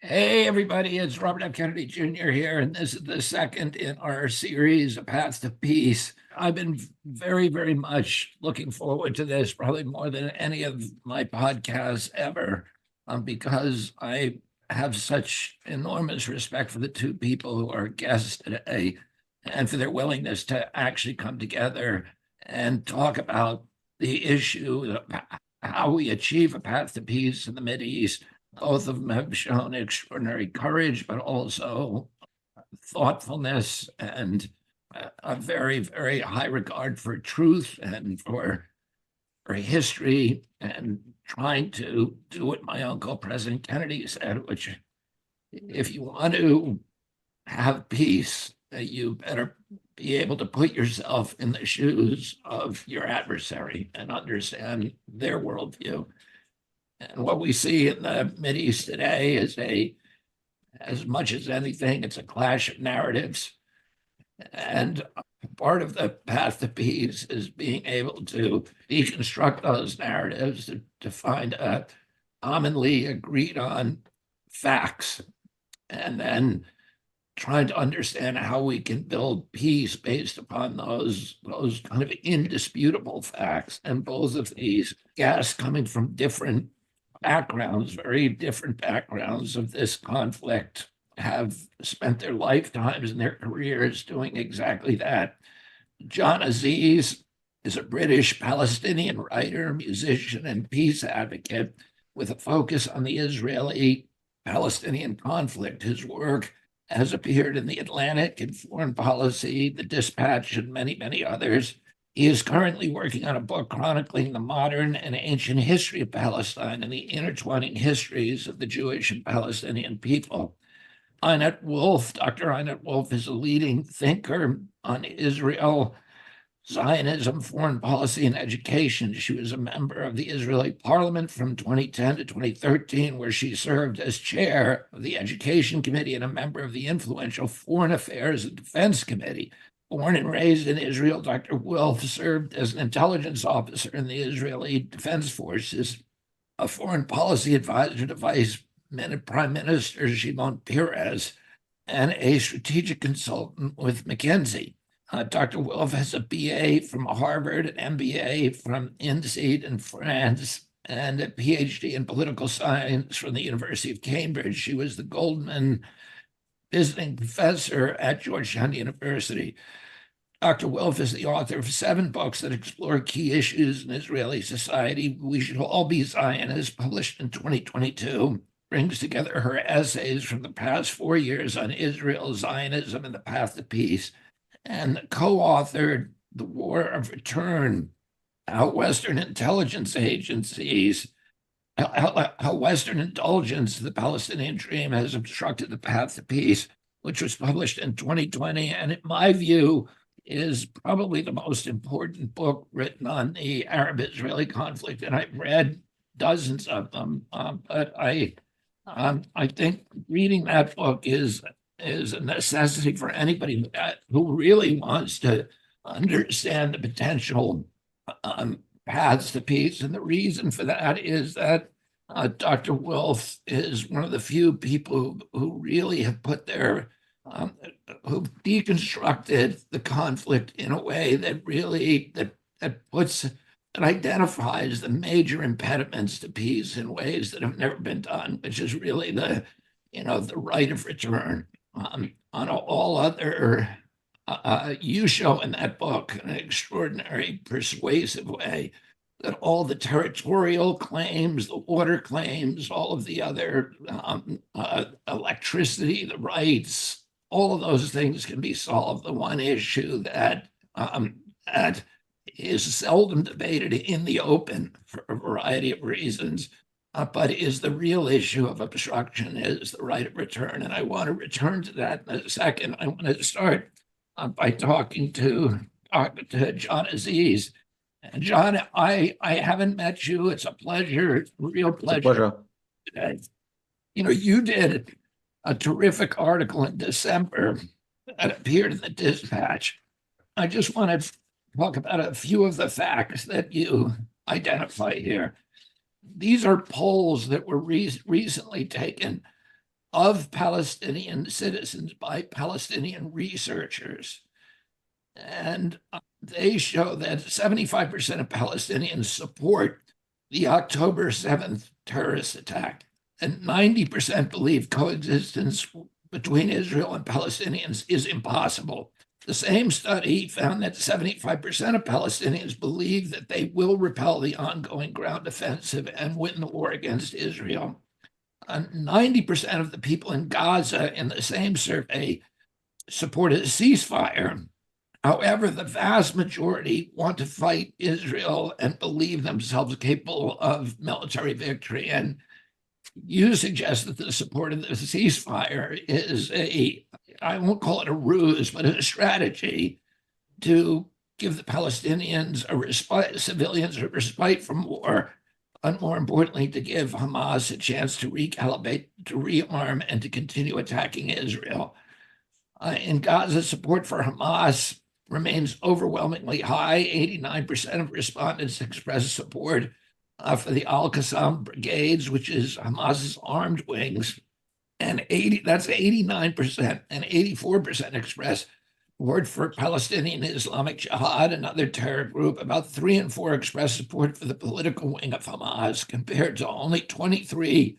Hey, everybody, it's Robert F. Kennedy Jr. here, and this is the second in our series, A Path to Peace. I've been very, very much looking forward to this, probably more than any of my podcasts ever, because I have such enormous respect for the two people who are guests today and for their willingness to actually come together and talk about the issue of how we achieve a path to peace in the Mideast. Both of them have shown extraordinary courage, but also thoughtfulness and a very, very high regard for truth and for history, and trying to do what my uncle, President Kennedy, said, which if you want to have peace, you better be able to put yourself in the shoes of your adversary and understand their worldview. And what we see in the Mideast today is as much as anything, it's a clash of narratives. And part of the path to peace is being able to deconstruct those narratives to find a commonly agreed on facts, and then trying to understand how we can build peace based upon those kind of indisputable facts. And both of these guests coming from different backgrounds, very different backgrounds of this conflict, have spent their lifetimes and their careers doing exactly that. John Aziz is a British Palestinian writer, musician, and peace advocate with a focus on the Israeli-Palestinian conflict. His work has appeared in The Atlantic, in Foreign Policy, The Dispatch, and many, many others. He is currently working on a book chronicling the modern and ancient history of Palestine and the intertwining histories of the Jewish and Palestinian people. Dr. Einat Wilf is a leading thinker on Israel, Zionism, foreign policy, and education. She was a member of the Israeli parliament from 2010 to 2013, where she served as chair of the Education Committee and a member of the influential Foreign Affairs and Defense Committee. Born and raised in Israel, Dr. Wilf served as an intelligence officer in the Israeli Defense Forces, a foreign policy advisor to Prime Minister Shimon Peres, and a strategic consultant with McKinsey. Dr. Wilf has a BA from Harvard, an MBA from INSEAD in France, and a PhD in political science from the University of Cambridge. She was the Goldman visiting professor at Georgetown University. Dr. Wilf is the author of 7 books that explore key issues in Israeli society. We Should All Be Zionists, published in 2022, brings together her essays from the past 4 years on Israel, Zionism, and the path to peace, and co-authored The War of Return, how Western intelligence agencies, how Western indulgence of the Palestinian dream has obstructed the path to peace, which was published in 2020, and in my view, is probably the most important book written on the Arab-Israeli conflict, and I've read dozens of them. But I think reading that book is a necessity for anybody who really wants to understand the potential paths to peace. And the reason for that is that Dr. Wilf is one of the few people who really have put who deconstructed the conflict in a way that really that identifies the major impediments to peace in ways that have never been done, which is really the right of return. On all other, you show in that book in an extraordinary persuasive way that all the territorial claims, the water claims, all of the other electricity, the rights, all of those things can be solved. The one issue that is seldom debated in the open for a variety of reasons, but is the real issue of obstruction, is the right of return. And I want to return to that in a second. I want to start by talking to John Aziz. And John, I haven't met you. It's a pleasure, a real pleasure. It's a pleasure. Today. You did a terrific article in December that appeared in the Dispatch. I just want to talk about a few of the facts that you identify here. These are polls that were recently taken of Palestinian citizens by Palestinian researchers. And they show that 75% of Palestinians support the October 7th terrorist attack, and 90% believe coexistence between Israel and Palestinians is impossible. The same study found that 75% of Palestinians believe that they will repel the ongoing ground offensive and win the war against Israel. 90% of the people in Gaza in the same survey supported a ceasefire. However, the vast majority want to fight Israel and believe themselves capable of military victory. And you suggest that the support of the ceasefire is I won't call it a ruse, but a strategy to give the Palestinians a respite, civilians a respite from war, and more importantly, to give Hamas a chance to recalibrate, to rearm, and to continue attacking Israel. In Gaza, support for Hamas remains overwhelmingly high. 89% of respondents expressed support for the Al-Qassam brigades, which is Hamas's armed wings, and that's 89%, and 84% expressed support for Palestinian Islamic Jihad, another terror group. About 3 in 4 expressed support for the political wing of Hamas, compared to only 23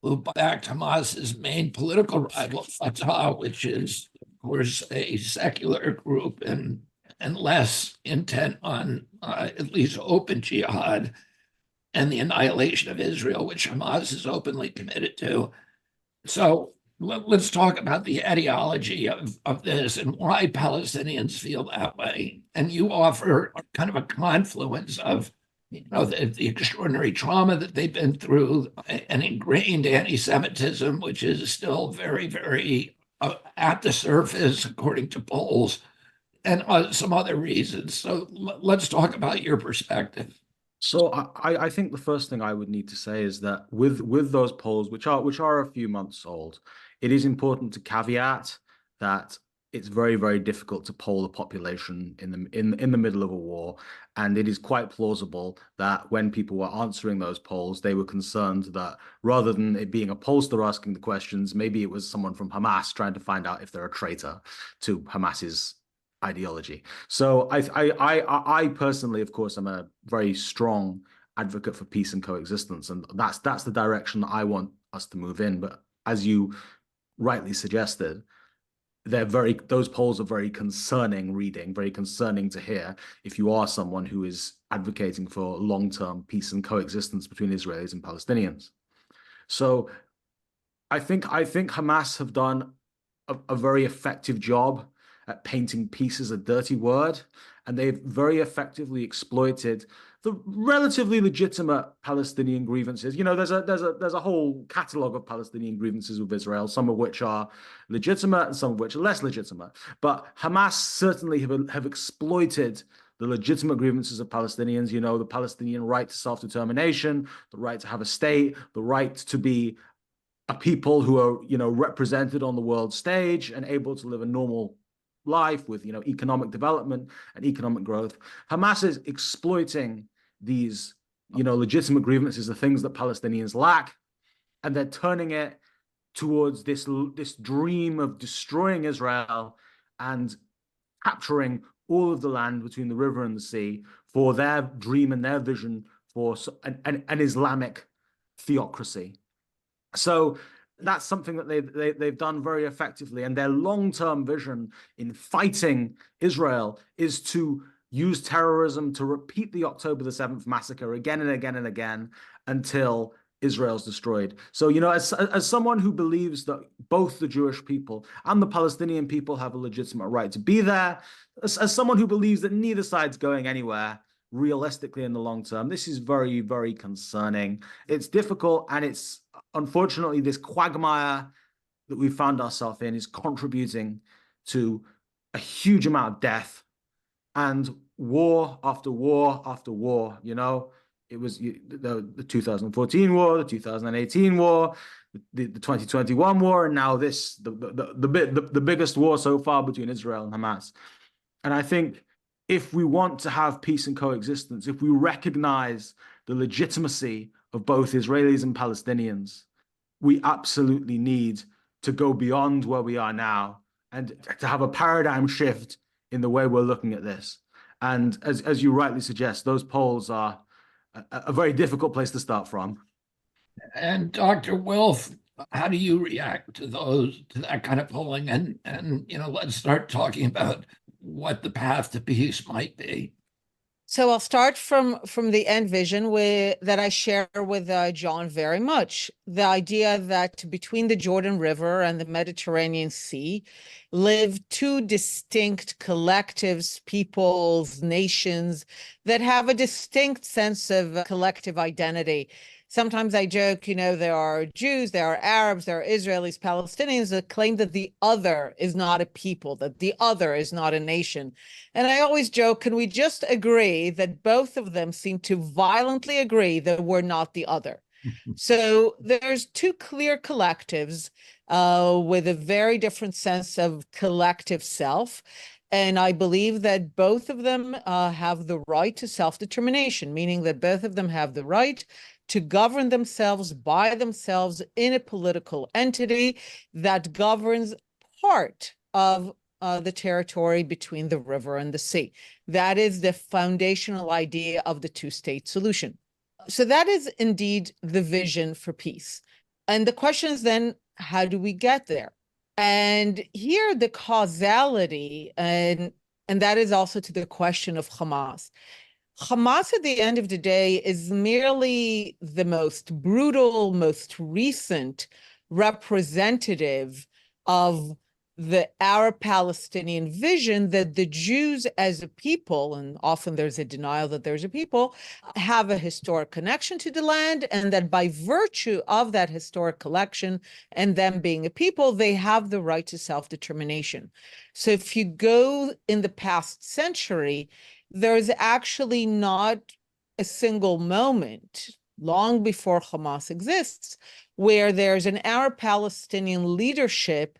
who backed Hamas's main political rival, Fatah, which is, of course, a secular group and less intent on at least open jihad and the annihilation of Israel, which Hamas is openly committed to. So let's talk about the etiology of this and why Palestinians feel that way. And you offer kind of a confluence of the extraordinary trauma that they've been through, an ingrained anti-Semitism, which is still very, very at the surface, according to polls, and some other reasons. So let's talk about your perspective. So I think the first thing I would need to say is that with those polls, which are a few months old, it is important to caveat that it's very, very difficult to poll the population in the middle of a war, and it is quite plausible that when people were answering those polls, they were concerned that rather than it being a pollster asking the questions, maybe it was someone from Hamas trying to find out if they're a traitor to Hamas's ideology. So I personally, of course, am a very strong advocate for peace and coexistence, and that's the direction that I want us to move in. But as you rightly suggested, those polls are very concerning reading, very concerning to hear if you are someone who is advocating for long-term peace and coexistence between Israelis and Palestinians. So I think Hamas have done a very effective job at painting peace as a dirty word, and they've very effectively exploited the relatively legitimate Palestinian grievances. You know, there's a whole catalogue of Palestinian grievances with Israel, some of which are legitimate and some of which are less legitimate. But Hamas certainly have exploited the legitimate grievances of Palestinians, you know, the Palestinian right to self-determination, the right to have a state, the right to be a people who are, you know, represented on the world stage and able to live a normal life with, you know, economic development and economic growth. Hamas is exploiting these, you know, legitimate grievances, the things that Palestinians lack, and they're turning it towards this dream of destroying Israel and capturing all of the land between the river and the sea for their dream and their vision for an Islamic theocracy. So that's something that they've done very effectively, and their long-term vision in fighting Israel is to use terrorism to repeat the October the 7th massacre again and again and again until Israel's destroyed. So, you know, as someone who believes that both the Jewish people and the Palestinian people have a legitimate right to be there, as someone who believes that neither side's going anywhere realistically in the long term, this is very, very concerning. It's difficult, and it's unfortunately this quagmire that we found ourselves in is contributing to a huge amount of death and war after war after war. You know, it was the 2014 war, the 2018 war, the 2021 war, and now this the biggest war so far between Israel and Hamas. And I think if we want to have peace and coexistence, if we recognize the legitimacy of both Israelis and Palestinians, we absolutely need to go beyond where we are now and to have a paradigm shift in the way we're looking at this. And as you rightly suggest, those polls are a very difficult place to start from. And Dr. Wilf, how do you react to that kind of polling? And let's start talking about what the path to peace might be. So I'll start from the end vision that I share with John very much. The idea that between the Jordan River and the Mediterranean Sea live two distinct collectives, peoples, nations that have a distinct sense of collective identity. Sometimes I joke, there are Jews, there are Arabs, there are Israelis, Palestinians that claim that the other is not a people, that the other is not a nation. And I always joke, can we just agree that both of them seem to violently agree that we're not the other? So there's two clear collectives with a very different sense of collective self. And I believe that both of them have the right to self-determination, meaning that both of them have the right to govern themselves by themselves in a political entity that governs part of the territory between the river and the sea. That is the foundational idea of the two-state solution. So that is indeed the vision for peace. And the question is then, how do we get there? And here the causality, and that is also to the question of Hamas. Hamas, at the end of the day, is merely the most brutal, most recent representative of the Arab-Palestinian vision that the Jews as a people, and often there's a denial that there's a people, have a historic connection to the land, and that by virtue of that historic connection and them being a people, they have the right to self-determination. So if you go in the past century, there's actually not a single moment, long before Hamas exists, where there's an Arab-Palestinian leadership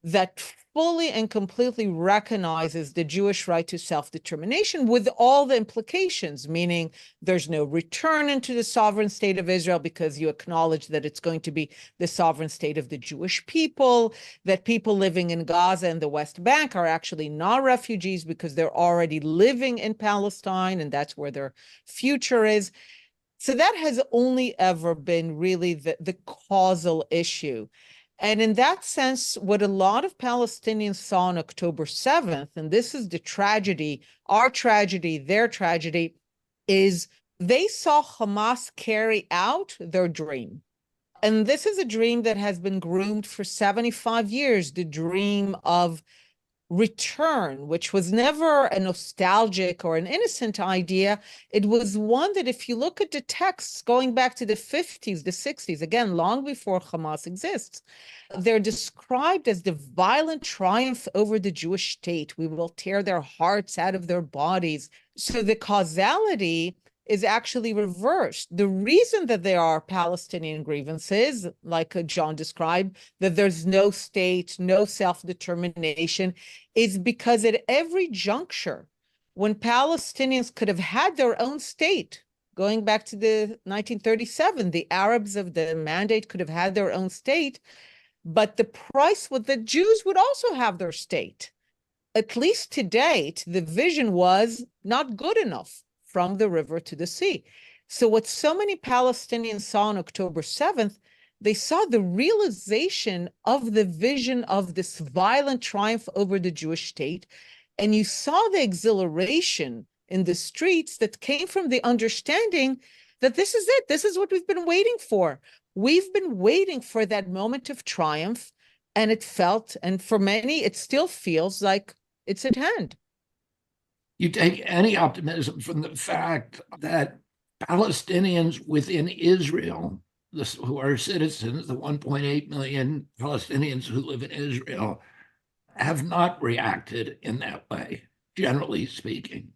that fully and completely recognizes the Jewish right to self-determination with all the implications, meaning there's no return into the sovereign state of Israel because you acknowledge that it's going to be the sovereign state of the Jewish people, that people living in Gaza and the West Bank are actually not refugees because they're already living in Palestine and that's where their future is. So that has only ever been really the causal issue. And in that sense, what a lot of Palestinians saw on October 7th, and this is the tragedy, our tragedy, their tragedy, is they saw Hamas carry out their dream. And this is a dream that has been groomed for 75 years, the dream of return, which was never a nostalgic or an innocent idea. It was one that if you look at the texts going back to the 50s, the 60s, again, long before Hamas exists, they're described as the violent triumph over the Jewish state. We will tear their hearts out of their bodies. So the causality is actually reversed. The reason that there are Palestinian grievances, like John described, that there's no state, no self-determination, is because at every juncture, when Palestinians could have had their own state, going back to the 1937, the Arabs of the Mandate could have had their own state, but the price was that Jews would also have their state. At least to date, the vision was not good enough from the river to the sea. So what so many Palestinians saw on October 7th, they saw the realization of the vision of this violent triumph over the Jewish state. And you saw the exhilaration in the streets that came from the understanding that this is it. This is what we've been waiting for. We've been waiting for that moment of triumph. And it felt, and for many, it still feels like it's at hand. You take any optimism from the fact that Palestinians within Israel, who are citizens, the 1.8 million Palestinians who live in Israel, have not reacted in that way, generally speaking.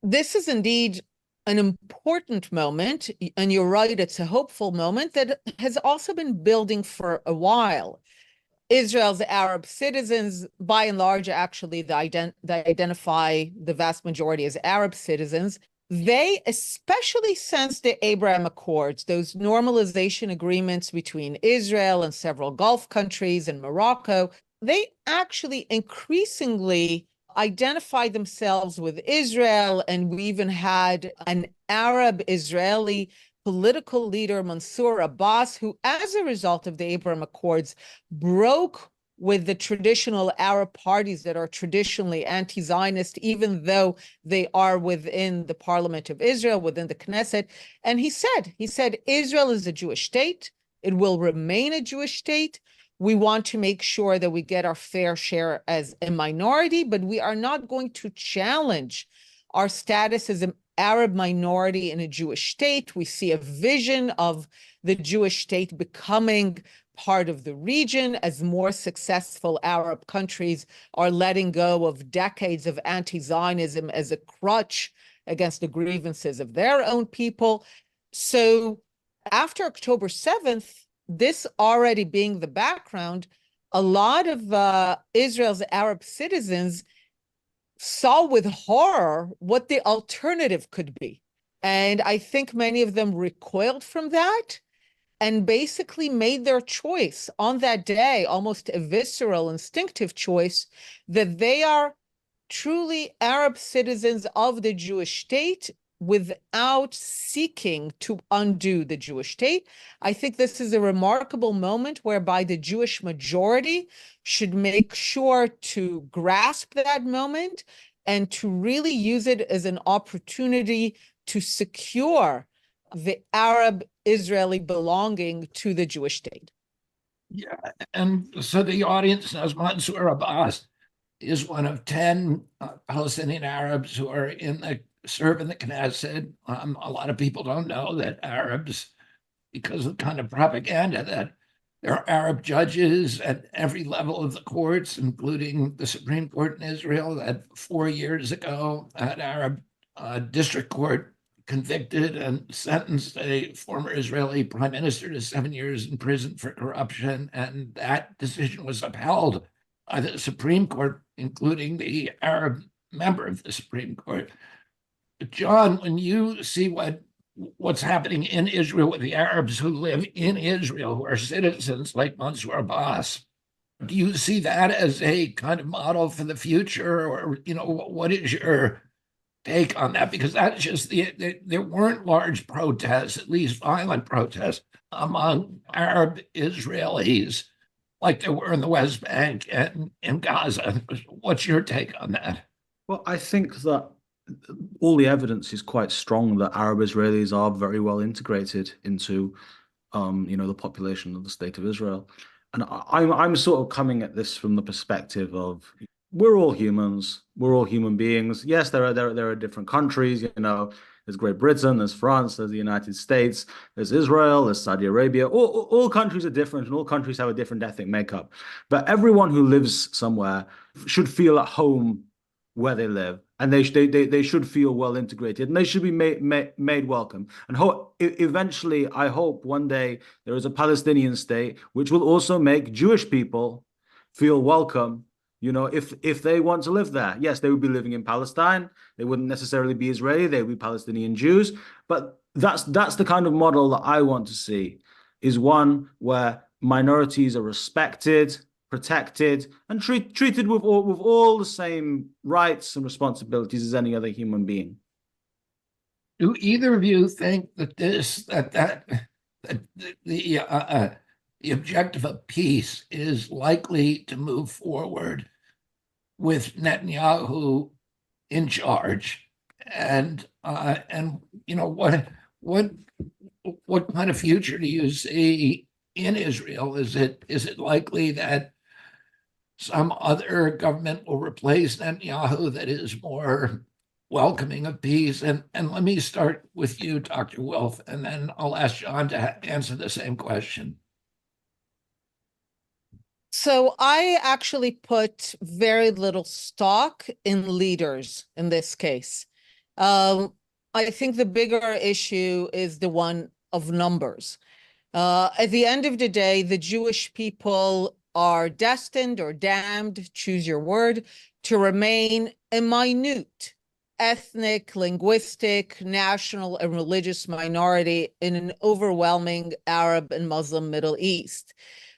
This is indeed an important moment, and you're right, it's a hopeful moment that has also been building for a while. Israel's Arab citizens, by and large, actually, they identify the vast majority as Arab citizens. they, especially since the Abraham Accords, those normalization agreements between Israel and several Gulf countries and Morocco, they actually increasingly identified themselves with Israel. And we even had an Arab Israeli political leader, Mansour Abbas, who, as a result of the Abraham Accords, broke with the traditional Arab parties that are traditionally anti-Zionist, even though they are within the Parliament of Israel, within the Knesset. And he said, Israel is a Jewish state. It will remain a Jewish state. We want to make sure that we get our fair share as a minority, but we are not going to challenge our status as an Arab minority in a Jewish state. We see a vision of the Jewish state becoming part of the region as more successful Arab countries are letting go of decades of anti-Zionism as a crutch against the grievances of their own people. So after October 7th, this already being the background, a lot of Israel's Arab citizens saw with horror what the alternative could be. And I think many of them recoiled from that and basically made their choice on that day, almost a visceral, instinctive choice, that they are truly Arab citizens of the Jewish state without seeking to undo the Jewish state. I think this is a remarkable moment whereby the Jewish majority should make sure to grasp that moment and to really use it as an opportunity to secure the Arab Israeli belonging to the Jewish state. Yeah, and so the audience knows Mansour Abbas is one of 10 Palestinian Arabs who are serve in the Knesset. A lot of people don't know that Arabs, because of the kind of propaganda that there are Arab judges at every level of the courts, including the Supreme Court in Israel, that 4 years ago, an Arab district court convicted and sentenced a former Israeli prime minister to 7 years in prison for corruption. And that decision was upheld by the Supreme Court, including the Arab member of the Supreme Court. John, when you see what's happening in Israel with the Arabs who live in Israel, who are citizens like Mansour Abbas, do you see that as a kind of model for the future? Or, what is your take on that? Because that's just there weren't large protests, at least violent protests, among Arab Israelis like there were in the West Bank and in Gaza. What's your take on that? Well, I think that all the evidence is quite strong that Arab Israelis are very well integrated into, the population of the state of Israel. And I'm sort of coming at this from the perspective of we're all humans, we're all human beings. Yes, there are different countries. There's Great Britain, there's France, there's the United States, there's Israel, there's Saudi Arabia. All countries are different, and all countries have a different ethnic makeup. But everyone who lives somewhere should feel at home where they live, and they should feel well integrated, and they should be made welcome. And eventually, I hope one day there is a Palestinian state which will also make Jewish people feel welcome. If they want to live there, yes, they would be living in Palestine. They wouldn't necessarily be Israeli. They would be Palestinian Jews. But that's the kind of model that I want to see, is one where minorities are respected, protected, and treated with all the same rights and responsibilities as any other human being. Do either of you think that the objective of peace is likely to move forward with Netanyahu in charge? And what kind of future do you see in Israel? Is it likely that some other government will replace Netanyahu that is more welcoming of peace? And let me start with you, Dr. Wilf, and then I'll ask John to answer the same question. So I actually put very little stock in leaders in this case. I think the bigger issue is the one of numbers. At the end of the day, the Jewish people are destined or damned, choose your word, to remain a minute ethnic, linguistic, national, and religious minority in an overwhelming Arab and Muslim Middle East.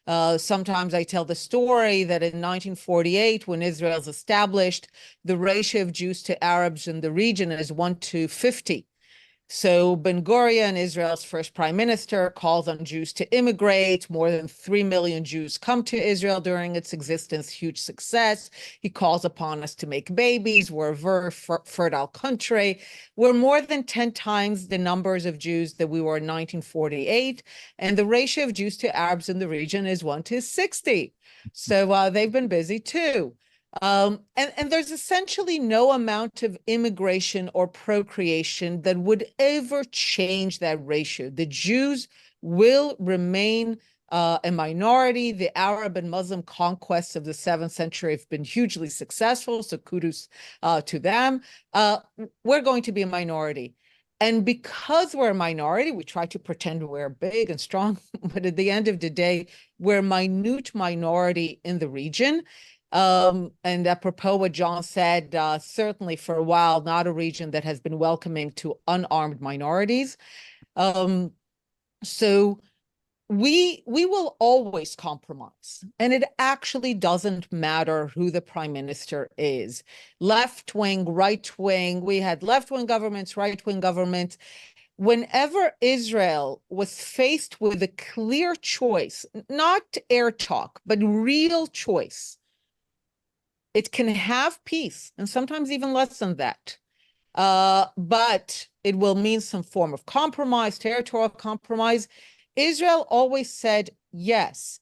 Sometimes I tell the story that in 1948, when Israel's established, the ratio of Jews to Arabs in the region is 1 to 50. So Ben-Gurion, Israel's first prime minister, calls on Jews to immigrate. More than 3 million Jews come to Israel during its existence, huge success. He calls upon us to make babies. We're a very fertile country. We're more than 10 times the numbers of Jews that we were in 1948. And the ratio of Jews to Arabs in the region is 1 to 60. So they've been busy too. And there's essentially no amount of immigration or procreation that would ever change that ratio. The Jews will remain a minority. The Arab and Muslim conquests of the 7th century have been hugely successful, so kudos to them. We're going to be a minority. And because we're a minority, we try to pretend we're big and strong, but at the end of the day, we're a minute minority in the region. And apropos what John said, certainly for a while, not a region that has been welcoming to unarmed minorities. So we will always compromise. And it actually doesn't matter who the prime minister is. Left wing, right wing, we had left wing governments, right wing governments. Whenever Israel was faced with a clear choice, not air talk, but real choice, it can have peace, and sometimes even less than that. But it will mean some form of compromise, territorial compromise. Israel always said yes,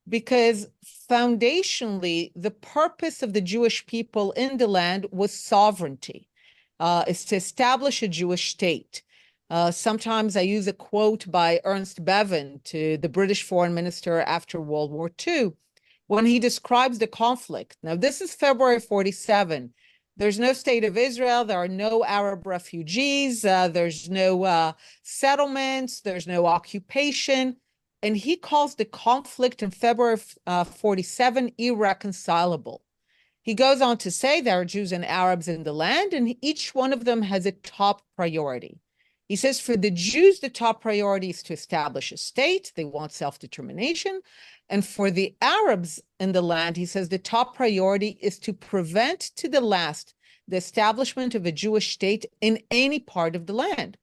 because foundationally, the purpose of the Jewish people in the land was sovereignty, is to establish a Jewish state. Sometimes I use a quote by Ernst Bevin, to the British foreign minister after World War II, when he describes the conflict. Now, this is February 47. There's no state of Israel. There are no Arab refugees. There's no settlements. There's no occupation. And he calls the conflict in February 47 irreconcilable. He goes on to say there are Jews and Arabs in the land, and each one of them has a top priority. He says for the Jews, the top priority is to establish a state. They want self-determination. And for the Arabs in the land, he says the top priority is to prevent to the last the establishment of a Jewish state in any part of the land.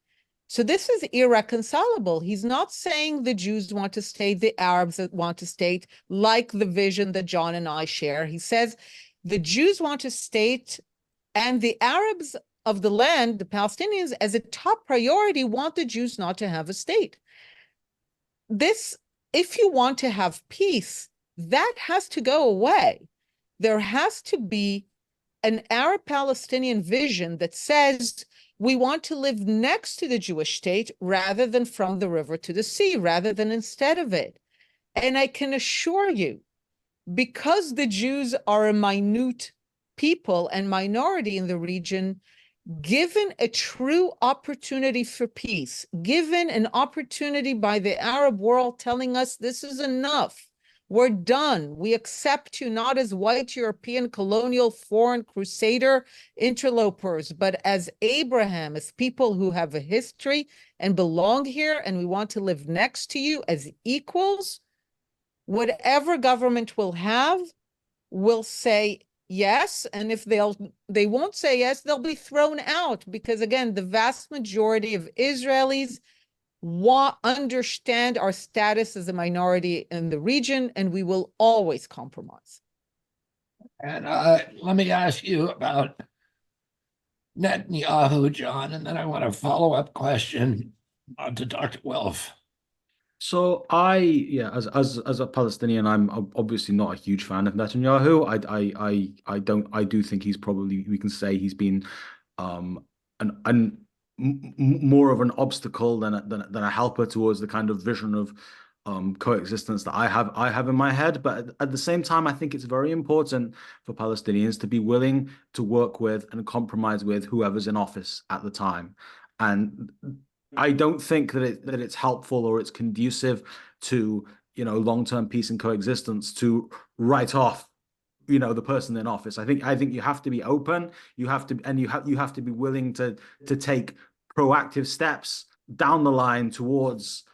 So this is irreconcilable. He's not saying the Jews want to state, the Arabs want to state, like the vision that John and I share. He says the Jews want to state, and the Arabs of the land, the Palestinians, as a top priority, want the Jews not to have a state. This, if you want to have peace, that has to go away. There has to be an Arab-Palestinian vision that says we want to live next to the Jewish state rather than from the river to the sea, rather than instead of it. And I can assure you, because the Jews are a minute people and minority in the region, given a true opportunity for peace, given an opportunity by the Arab world telling us this is enough, we're done, we accept you not as white European colonial foreign crusader interlopers, but as Abraham, as people who have a history and belong here, and we want to live next to you as equals, whatever government will have will say yes, and if they won't say yes, they'll be thrown out, because again, the vast majority of Israelis understand our status as a minority in the region, and we will always compromise. And let me ask you about Netanyahu, John, and then I want a follow-up question to Dr. Wilf. So as a Palestinian, I'm obviously not a huge fan of Netanyahu. I do think he's probably, we can say he's been more of an obstacle than a helper towards the kind of vision of coexistence that I have in my head. But at the same time, I think it's very important for Palestinians to be willing to work with and compromise with whoever's in office at the time. And I don't think that it's helpful or it's conducive to long-term peace and coexistence to write off the person in office. I think you have to be open. You have to be willing to take proactive steps down the line towards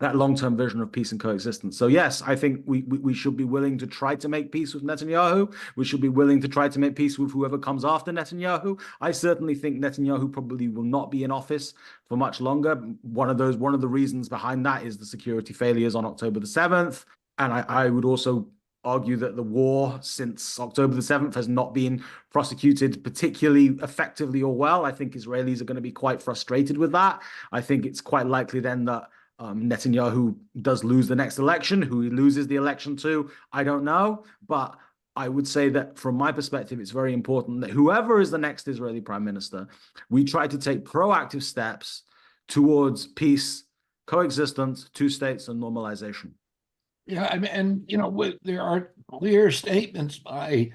that long-term vision of peace and coexistence. So yes, I think we should be willing to try to make peace with Netanyahu. We should be willing to try to make peace with whoever comes after Netanyahu. I certainly think Netanyahu probably will not be in office for much longer. One of the reasons behind that is the security failures on October the 7th. And I would also argue that the war since October the 7th has not been prosecuted particularly effectively or well. I think Israelis are going to be quite frustrated with that. I think it's quite likely then that Netanyahu does lose the next election. Who he loses the election to, I don't know. But I would say that from my perspective, it's very important that whoever is the next Israeli prime minister, we try to take proactive steps towards peace, coexistence, two states, and normalization. Yeah, I mean, and there are clear statements by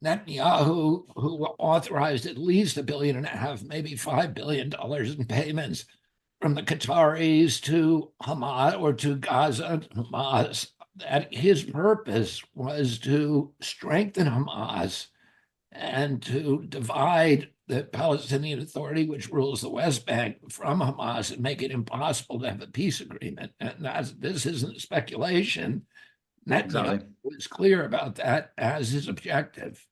Netanyahu, who authorized at least $1.5 billion, maybe $5 billion in payments from the Qataris to Hamas or to Gaza and Hamas, that his purpose was to strengthen Hamas and to divide the Palestinian Authority, which rules the West Bank, from Hamas and make it impossible to have a peace agreement. And this isn't speculation. Netanyahu was clear about that as his objective.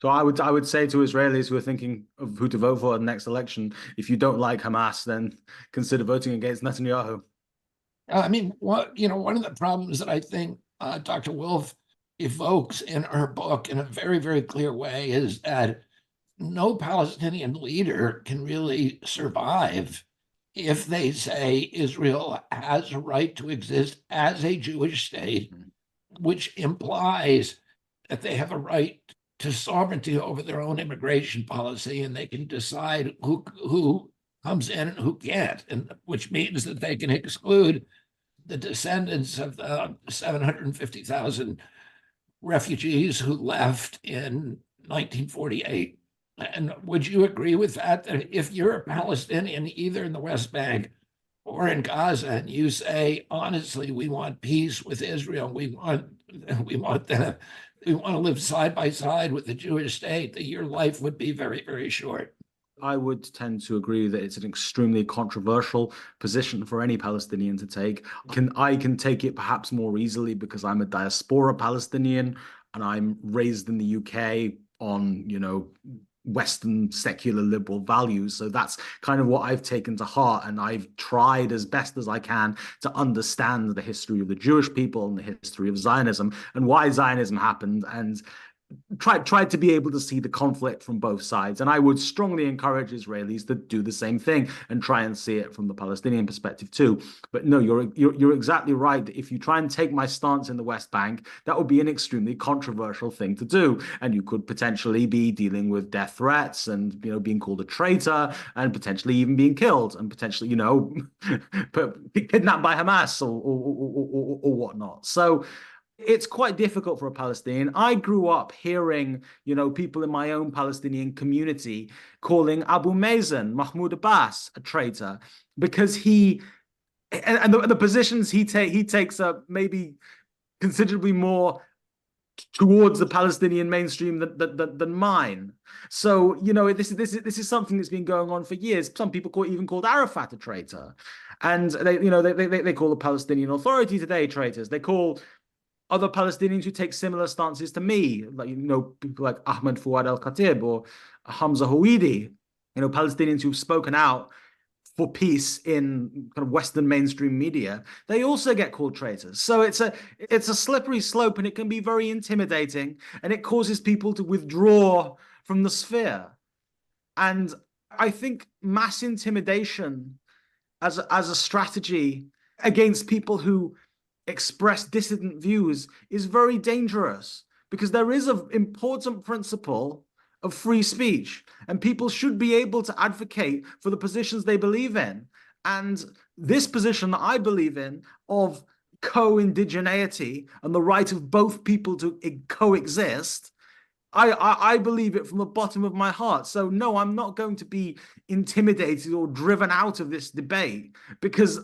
So I would say to Israelis who are thinking of who to vote for in the next election, if you don't like Hamas, then consider voting against Netanyahu. I mean, one of the problems that I think Dr. Wilf evokes in her book in a very, very clear way is that no Palestinian leader can really survive if they say Israel has a right to exist as a Jewish state, which implies that they have a right to sovereignty over their own immigration policy, and they can decide who comes in and who can't, and which means that they can exclude the descendants of the 750,000 refugees who left in 1948. And would you agree with that? That if you're a Palestinian, either in the West Bank or in Gaza, and you say, honestly, we want peace with Israel, we want to live side by side with the Jewish state, that your life would be very, very short. I would tend to agree that it's an extremely controversial position for any Palestinian to take. I can take it perhaps more easily because I'm a diaspora Palestinian and I'm raised in the UK on, Western secular liberal values. So that's kind of what I've taken to heart. And I've tried as best as I can to understand the history of the Jewish people and the history of Zionism and why Zionism happened, and tried to be able to see the conflict from both sides. And I would strongly encourage Israelis to do the same thing and try and see it from the Palestinian perspective too. But no, you're exactly right. If you try and take my stance in the West Bank, that would be an extremely controversial thing to do. And you could potentially be dealing with death threats and, being called a traitor and potentially even being killed and potentially, kidnapped by Hamas or whatnot. So it's quite difficult for a Palestinian. I grew up hearing, people in my own Palestinian community calling Abu Mazen, Mahmoud Abbas, a traitor because the positions he takes are maybe considerably more towards the Palestinian mainstream than mine. So, this is something that's been going on for years. Some people even called Arafat a traitor. And they call the Palestinian Authority today traitors. They call other Palestinians who take similar stances to me, like, people like Ahmed Fouad al-Khatib or Hamza Houidi, Palestinians who've spoken out for peace in kind of Western mainstream media, they also get called traitors. So it's a slippery slope, and it can be very intimidating, and it causes people to withdraw from the sphere. And I think mass intimidation as a strategy against people who express dissident views is very dangerous, because there is an important principle of free speech, and people should be able to advocate for the positions they believe in. And this position that I believe in of co-indigeneity and the right of both people to coexist, I believe it from the bottom of my heart. So no, I'm not going to be intimidated or driven out of this debate, because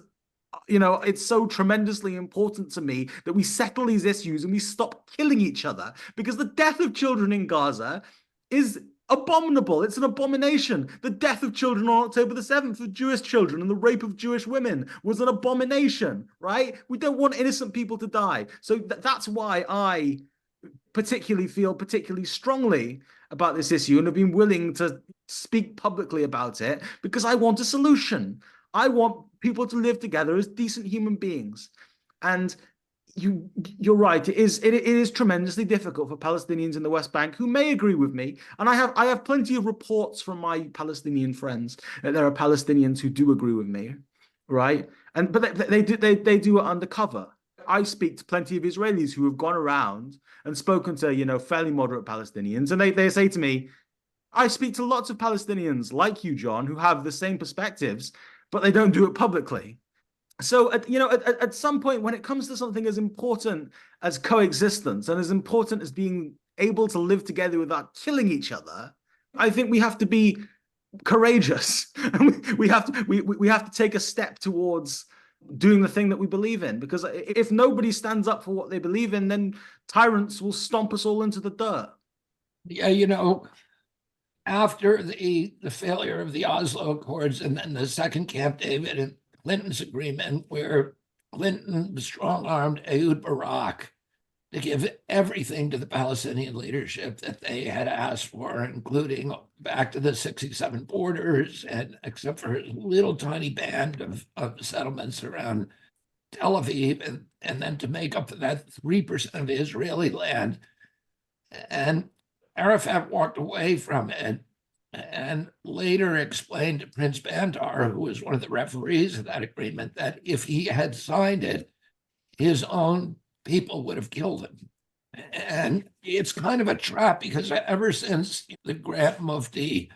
it's so tremendously important to me that we settle these issues and we stop killing each other, because the death of children in Gaza is abominable. It's an abomination. The death of children on October the 7th of Jewish children and the rape of Jewish women was an abomination, right? We don't want innocent people to die. So that's why I feel particularly strongly about this issue and have been willing to speak publicly about it, because I want a solution. I want people to live together as decent human beings. And you're right. It is tremendously difficult for Palestinians in the West Bank who may agree with me. And I have plenty of reports from my Palestinian friends that there are Palestinians who do agree with me, right? But they do it undercover. I speak to plenty of Israelis who have gone around and spoken to, fairly moderate Palestinians, and they say to me, I speak to lots of Palestinians like you, John, who have the same perspectives, but they don't do it publicly. So, at some point, when it comes to something as important as coexistence and as important as being able to live together without killing each other, I think we have to be courageous. we have to take a step towards doing the thing that we believe in, because if nobody stands up for what they believe in, then tyrants will stomp us all into the dirt. Yeah, after the failure of the Oslo Accords and then the second Camp David and Clinton's agreement, where Clinton strong-armed Ehud Barak to give everything to the Palestinian leadership that they had asked for, including back to the 67 borders, and except for a little tiny band of settlements around Tel Aviv, and then to make up for that 3% of Israeli land. And Arafat walked away from it and later explained to Prince Bandar, who was one of the referees of that agreement, that if he had signed it, his own people would have killed him. And it's kind of a trap, because ever since the Grand Mufti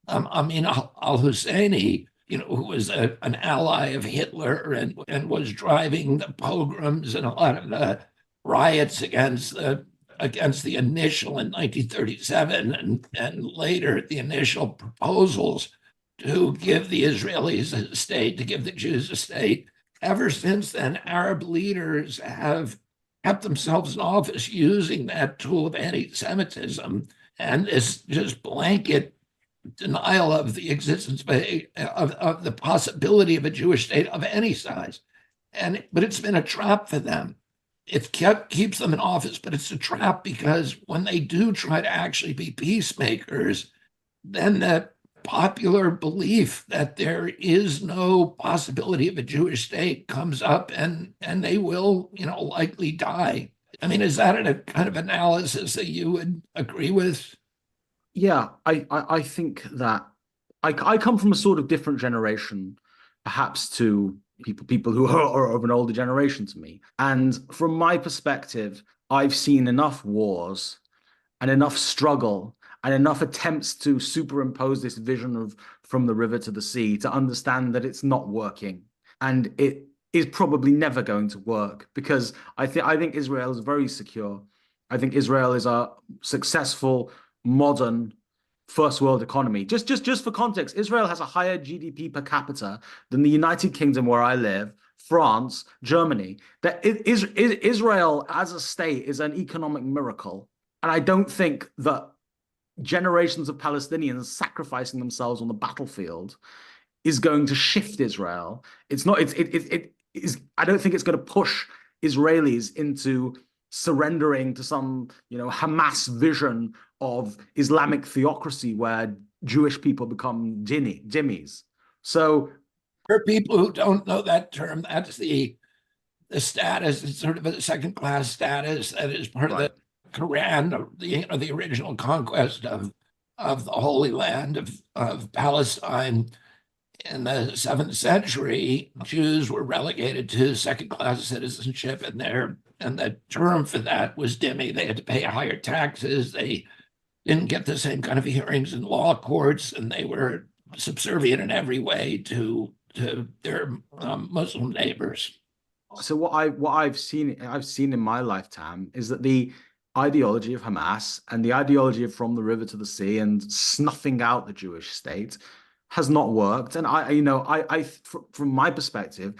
Amin al-Husseini, who was an ally of Hitler and was driving the pogroms and a lot of the riots against the initial in 1937 and later the initial proposals to give the Israelis a state, to give the Jews a state. Ever since then, Arab leaders have kept themselves in office using that tool of anti-Semitism and this just blanket denial of the existence of the possibility of a Jewish state of any size. But it's been a trap for them. It keeps them in office, but it's a trap, because when they do try to actually be peacemakers, then that popular belief that there is no possibility of a Jewish state comes up, and they will, likely die. I mean, is that a kind of analysis that you would agree with? Yeah, I think that I come from a sort of different generation, perhaps, to people who are of an older generation to me. And from my perspective, I've seen enough wars and enough struggle and enough attempts to superimpose this vision of from the river to the sea to understand that it's not working. And it is probably never going to work, because I think Israel is very secure. I think Israel is a successful, modern, first world economy. Just for context, Israel has a higher GDP per capita than the United Kingdom, where I live, France, Germany. Israel as a state is an economic miracle. And I don't think that generations of Palestinians sacrificing themselves on the battlefield is going to shift Israel. It's not, I don't think it's going to push Israelis into surrendering to some, Hamas vision of Islamic theocracy where Jewish people become dhimmis. So, for people who don't know that term, that's the status. It's sort of a second-class status that is part of the Quran, the original conquest of the Holy Land of Palestine. In the 7th century, Jews were relegated to second-class citizenship, and the term for that was dhimmi. They had to pay higher taxes. They didn't get the same kind of hearings in law courts, and they were subservient in every way to their Muslim neighbors. So what I've seen in my lifetime is that the ideology of Hamas and the ideology of from the river to the sea and snuffing out the Jewish state has not worked. And from my perspective,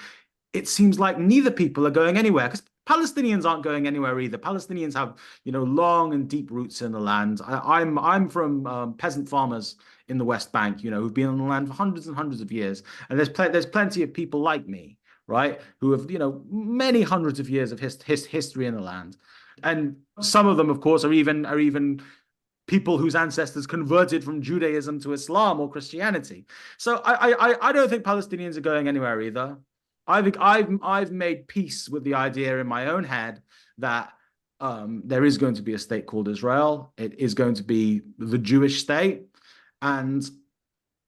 it seems like neither people are going anywhere, because Palestinians aren't going anywhere either. Palestinians have, long and deep roots in the land. I'm from peasant farmers in the West Bank, who've been on the land for hundreds and hundreds of years, and there's plenty of people like me, right, who have many hundreds of years of history in the land, and some of them, of course, are even people whose ancestors converted from Judaism to Islam or Christianity. So I don't think Palestinians are going anywhere either. I've made peace with the idea in my own head that there is going to be a state called Israel. It is going to be the Jewish state, and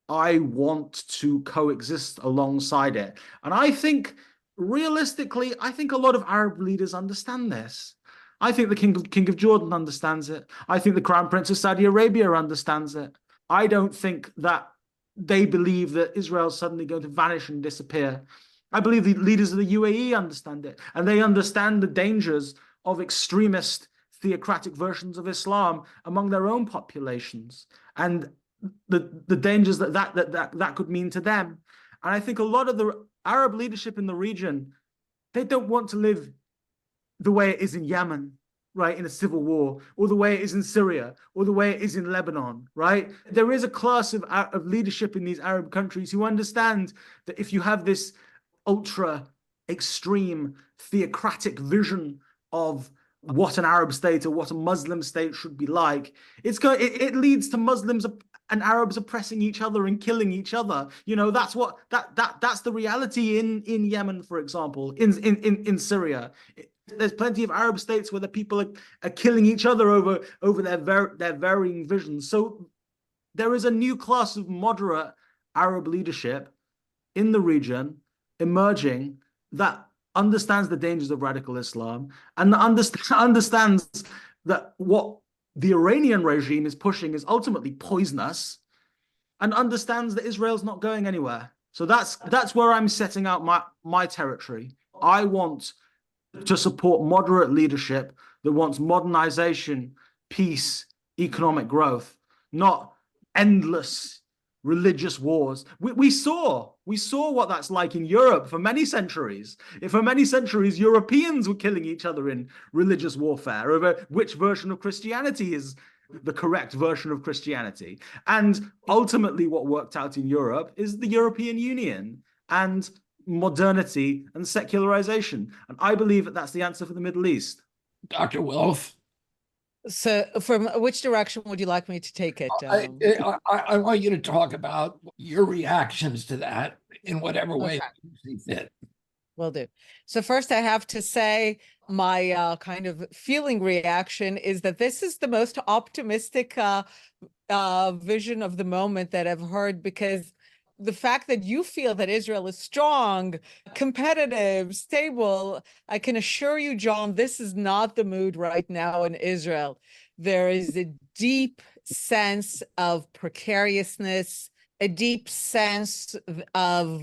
I want to coexist alongside it. And I think, realistically, I think a lot of Arab leaders understand this. I think the King of Jordan understands it. I think the Crown Prince of Saudi Arabia understands it. I don't think that they believe that Israel is suddenly going to vanish and disappear. I believe the leaders of the UAE understand it, and they understand the dangers of extremist theocratic versions of Islam among their own populations, and the dangers that could mean to them. And I think a lot of the Arab leadership in the region, they don't want to live the way it is in Yemen, right, in a civil war, or the way it is in Syria, or the way it is in Lebanon, right? There is a class of leadership in these Arab countries who understand that if you have this ultra extreme theocratic vision of what an Arab state or what a Muslim state should be like, it leads to Muslims and Arabs oppressing each other and killing each other. That's the reality in Yemen, for example, in Syria. There's plenty of Arab states where the people are killing each other over their varying visions. So there is a new class of moderate Arab leadership in the region emerging that understands the dangers of radical Islam, and understands that what the Iranian regime is pushing is ultimately poisonous, and understands that Israel's not going anywhere. So that's where I'm setting out my territory. I want to support moderate leadership that wants modernization, peace, economic growth, not endless religious wars. We saw what that's like in Europe for many centuries. For many centuries, Europeans were killing each other in religious warfare over which version of Christianity is the correct version of Christianity. And ultimately, what worked out in Europe is the European Union and modernity and secularization. And I believe that that's the answer for the Middle East. Dr. Wilf? So from which direction would you like me to take it? I want you to talk about your reactions to that in whatever way you see fit. Will do. So first I have to say my kind of feeling reaction is that this is the most optimistic vision of the moment that I've heard, because the fact that you feel that Israel is strong, competitive, stable, I can assure you, John, this is not the mood right now in Israel. There is a deep sense of precariousness, a deep sense of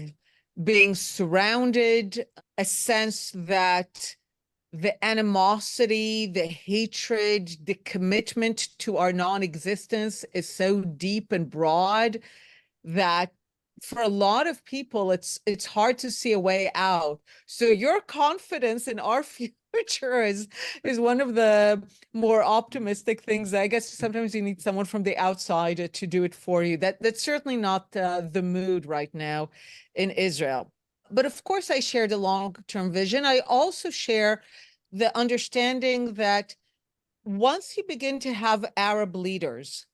being surrounded, a sense that the animosity, the hatred, the commitment to our non-existence is so deep and broad that for a lot of people, it's hard to see a way out. So your confidence in our future is one of the more optimistic things. I guess sometimes you need someone from the outside to do it for you. That's certainly not the mood right now in Israel. But of course, I share the long-term vision. I also share the understanding that once you begin to have Arab leaders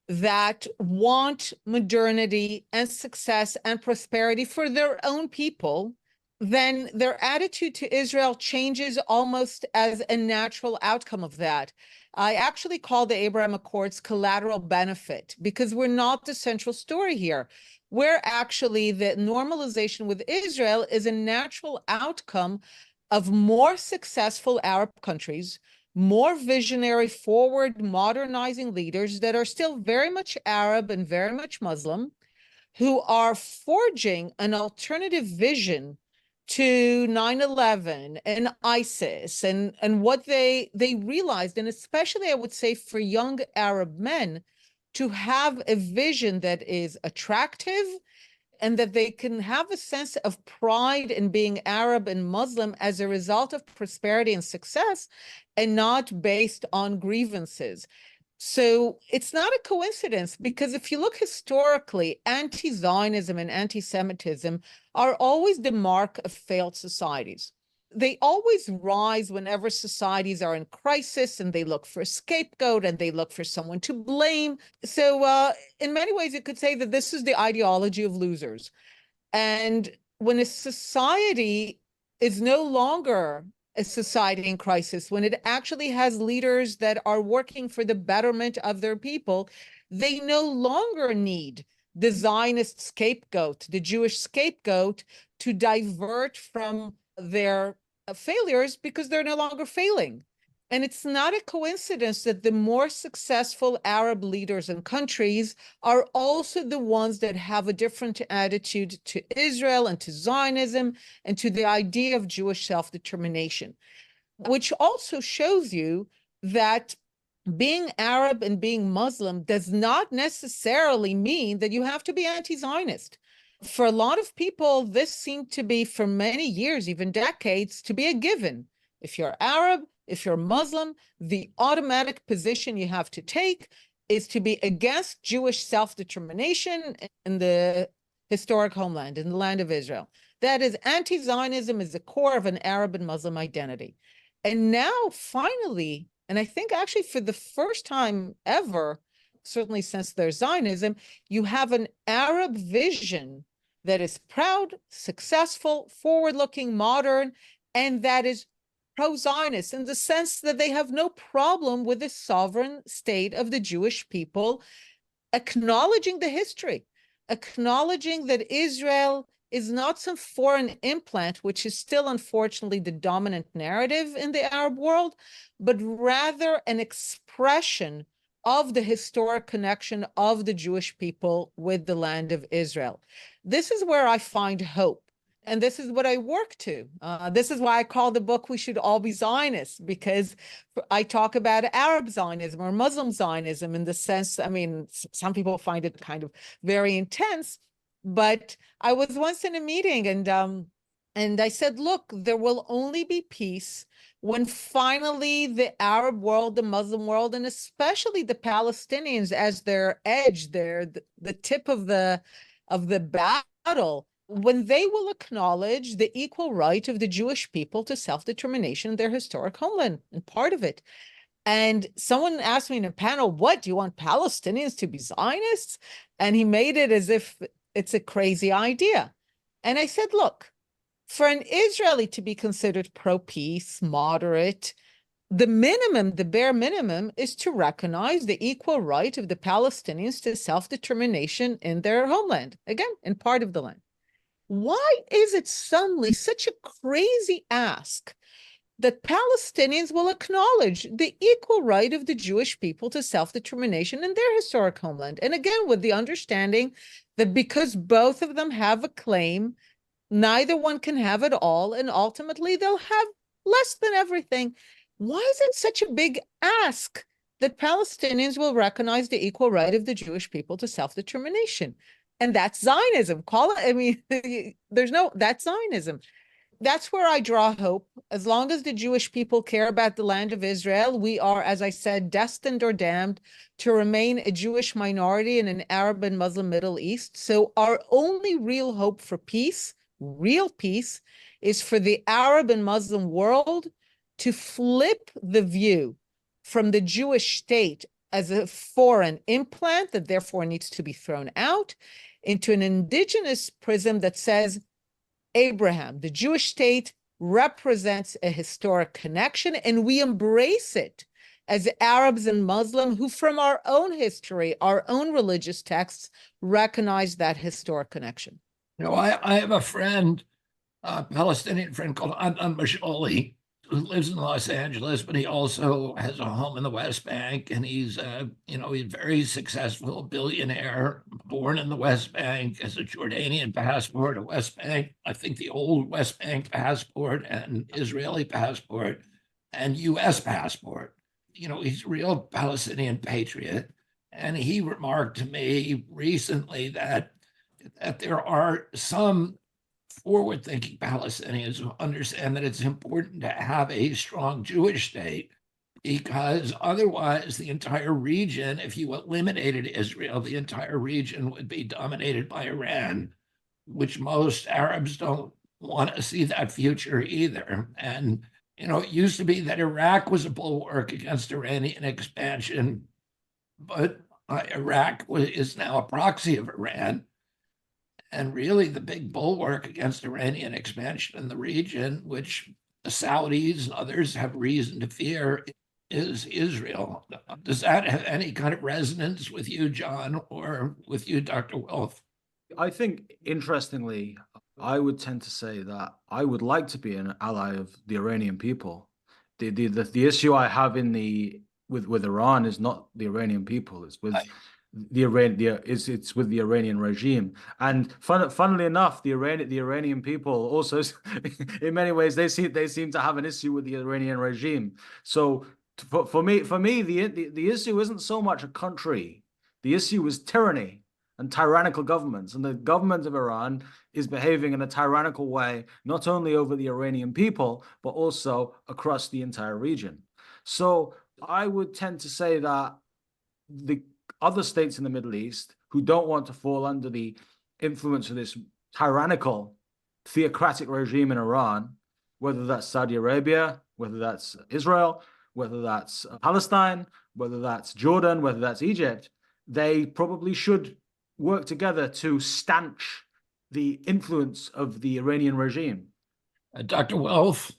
that want modernity and success and prosperity for their own people, then their attitude to Israel changes almost as a natural outcome of that. I actually call the Abraham Accords collateral benefit, because we're not the central story here. We're actually, the normalization with Israel is a natural outcome of more successful Arab countries, more visionary, forward, modernizing leaders that are still very much Arab and very much Muslim, who are forging an alternative vision to 9/11 and ISIS and what they realized, and especially I would say for young Arab men, to have a vision that is attractive and that they can have a sense of pride in being Arab and Muslim as a result of prosperity and success, and not based on grievances. So it's not a coincidence, because if you look historically, anti-Zionism and anti-Semitism are always the mark of failed societies. They always rise whenever societies are in crisis, and they look for a scapegoat and they look for someone to blame. So in many ways, you could say that this is the ideology of losers. And when a society is no longer a society in crisis, when it actually has leaders that are working for the betterment of their people, they no longer need the Zionist scapegoat, the Jewish scapegoat, to divert from their failures, because they're no longer failing. And it's not a coincidence that the more successful Arab leaders and countries are also the ones that have a different attitude to Israel and to Zionism and to the idea of Jewish self-determination, which also shows you that being Arab and being Muslim does not necessarily mean that you have to be anti-Zionist. For a lot of people, this seemed to be, for many years, even decades, to be a given. If you're Arab, if you're Muslim, the automatic position you have to take is to be against Jewish self-determination in the historic homeland, in the land of Israel. That is, anti-Zionism is the core of an Arab and Muslim identity. And now, finally, and I think actually for the first time ever, certainly since there's Zionism, you have an Arab vision that is proud, successful, forward-looking, modern, and that is pro-Zionist in the sense that they have no problem with the sovereign state of the Jewish people, acknowledging the history, acknowledging that Israel is not some foreign implant, which is still unfortunately the dominant narrative in the Arab world, but rather an expression of the historic connection of the Jewish people with the land of Israel. This is where I find hope. And this is what I work to. This is why I call the book We Should All Be Zionists, because I talk about Arab Zionism or Muslim Zionism in the sense, I mean, some people find it kind of very intense, but I was once in a meeting and I said, look, there will only be peace when finally the Arab world, the Muslim world, and especially the Palestinians as their edge, the tip of the battle, when they will acknowledge the equal right of the Jewish people to self-determination in their historic homeland, and part of it. And someone asked me in a panel, what, do you want Palestinians to be Zionists? And he made it as if it's a crazy idea. And I said, look, for an Israeli to be considered pro-peace, moderate, the minimum, the bare minimum, is to recognize the equal right of the Palestinians to self-determination in their homeland, again, in part of the land. Why is it suddenly such a crazy ask that Palestinians will acknowledge the equal right of the Jewish people to self-determination in their historic homeland? And again, with the understanding that because both of them have a claim, neither one can have it all, and ultimately they'll have less than everything. Why is it such a big ask that Palestinians will recognize the equal right of the Jewish people to self-determination? And that's Zionism. Call it, I mean, that's Zionism. That's where I draw hope. As long as the Jewish people care about the land of Israel, we are, as I said, destined or damned to remain a Jewish minority in an Arab and Muslim Middle East. So our only real hope for peace, real peace, is for the Arab and Muslim world to flip the view from the Jewish state as a foreign implant that therefore needs to be thrown out into an indigenous prism that says Abraham, the Jewish state, represents a historic connection, and we embrace it as Arabs and Muslims who, from our own history, our own religious texts, recognize that historic connection. You know, I have a friend, a Palestinian friend called Einat Wilf, who lives in Los Angeles, but he also has a home in the West Bank, and he's he's very successful billionaire, born in the West Bank, has a Jordanian passport, a West Bank, I think the old West Bank passport, and Israeli passport, and U.S. passport. You know, he's a real Palestinian patriot, and he remarked to me recently that that there are some forward-thinking Palestinians who understand that it's important to have a strong Jewish state, because otherwise the entire region, if you eliminated Israel, the entire region would be dominated by Iran, which most Arabs don't want to see that future either. And, it used to be that Iraq was a bulwark against Iranian expansion, but Iraq is now a proxy of Iran. And really the big bulwark against Iranian expansion in the region, which the Saudis and others have reason to fear, is Israel. Does that have any kind of resonance with you, John, or with you, Dr. Wilf? I think, interestingly, I would tend to say that I would like to be an ally of the Iranian people. The issue I have with Iran is not the Iranian people; it's with it's with the Iranian regime. And funnily enough, the Iranian people also, in many ways, they seem to have an issue with the Iranian regime. So for me, the issue isn't so much a country. The issue is tyranny and tyrannical governments. And the government of Iran is behaving in a tyrannical way, not only over the Iranian people, but also across the entire region. So I would tend to say that the other states in the Middle East who don't want to fall under the influence of this tyrannical, theocratic regime in Iran, whether that's Saudi Arabia, whether that's Israel, whether that's Palestine, whether that's Jordan, whether that's Egypt, they probably should work together to stanch the influence of the Iranian regime. Dr. Wilf?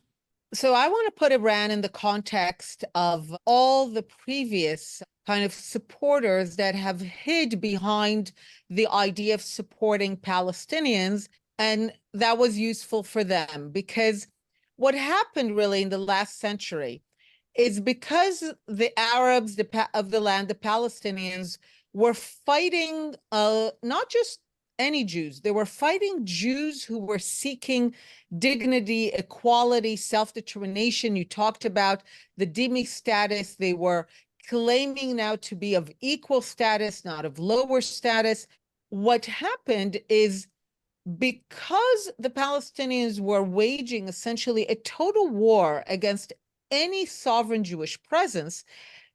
So I want to put Iran in the context of all the previous kind of supporters that have hid behind the idea of supporting Palestinians, and that was useful for them, because what happened really in the last century is because the Arabs of the land, the Palestinians, were fighting not just any Jews, they were fighting Jews who were seeking dignity, equality, self-determination. You talked about the dhimmi status. They were claiming now to be of equal status, not of lower status. What happened is, because the Palestinians were waging essentially a total war against any sovereign Jewish presence,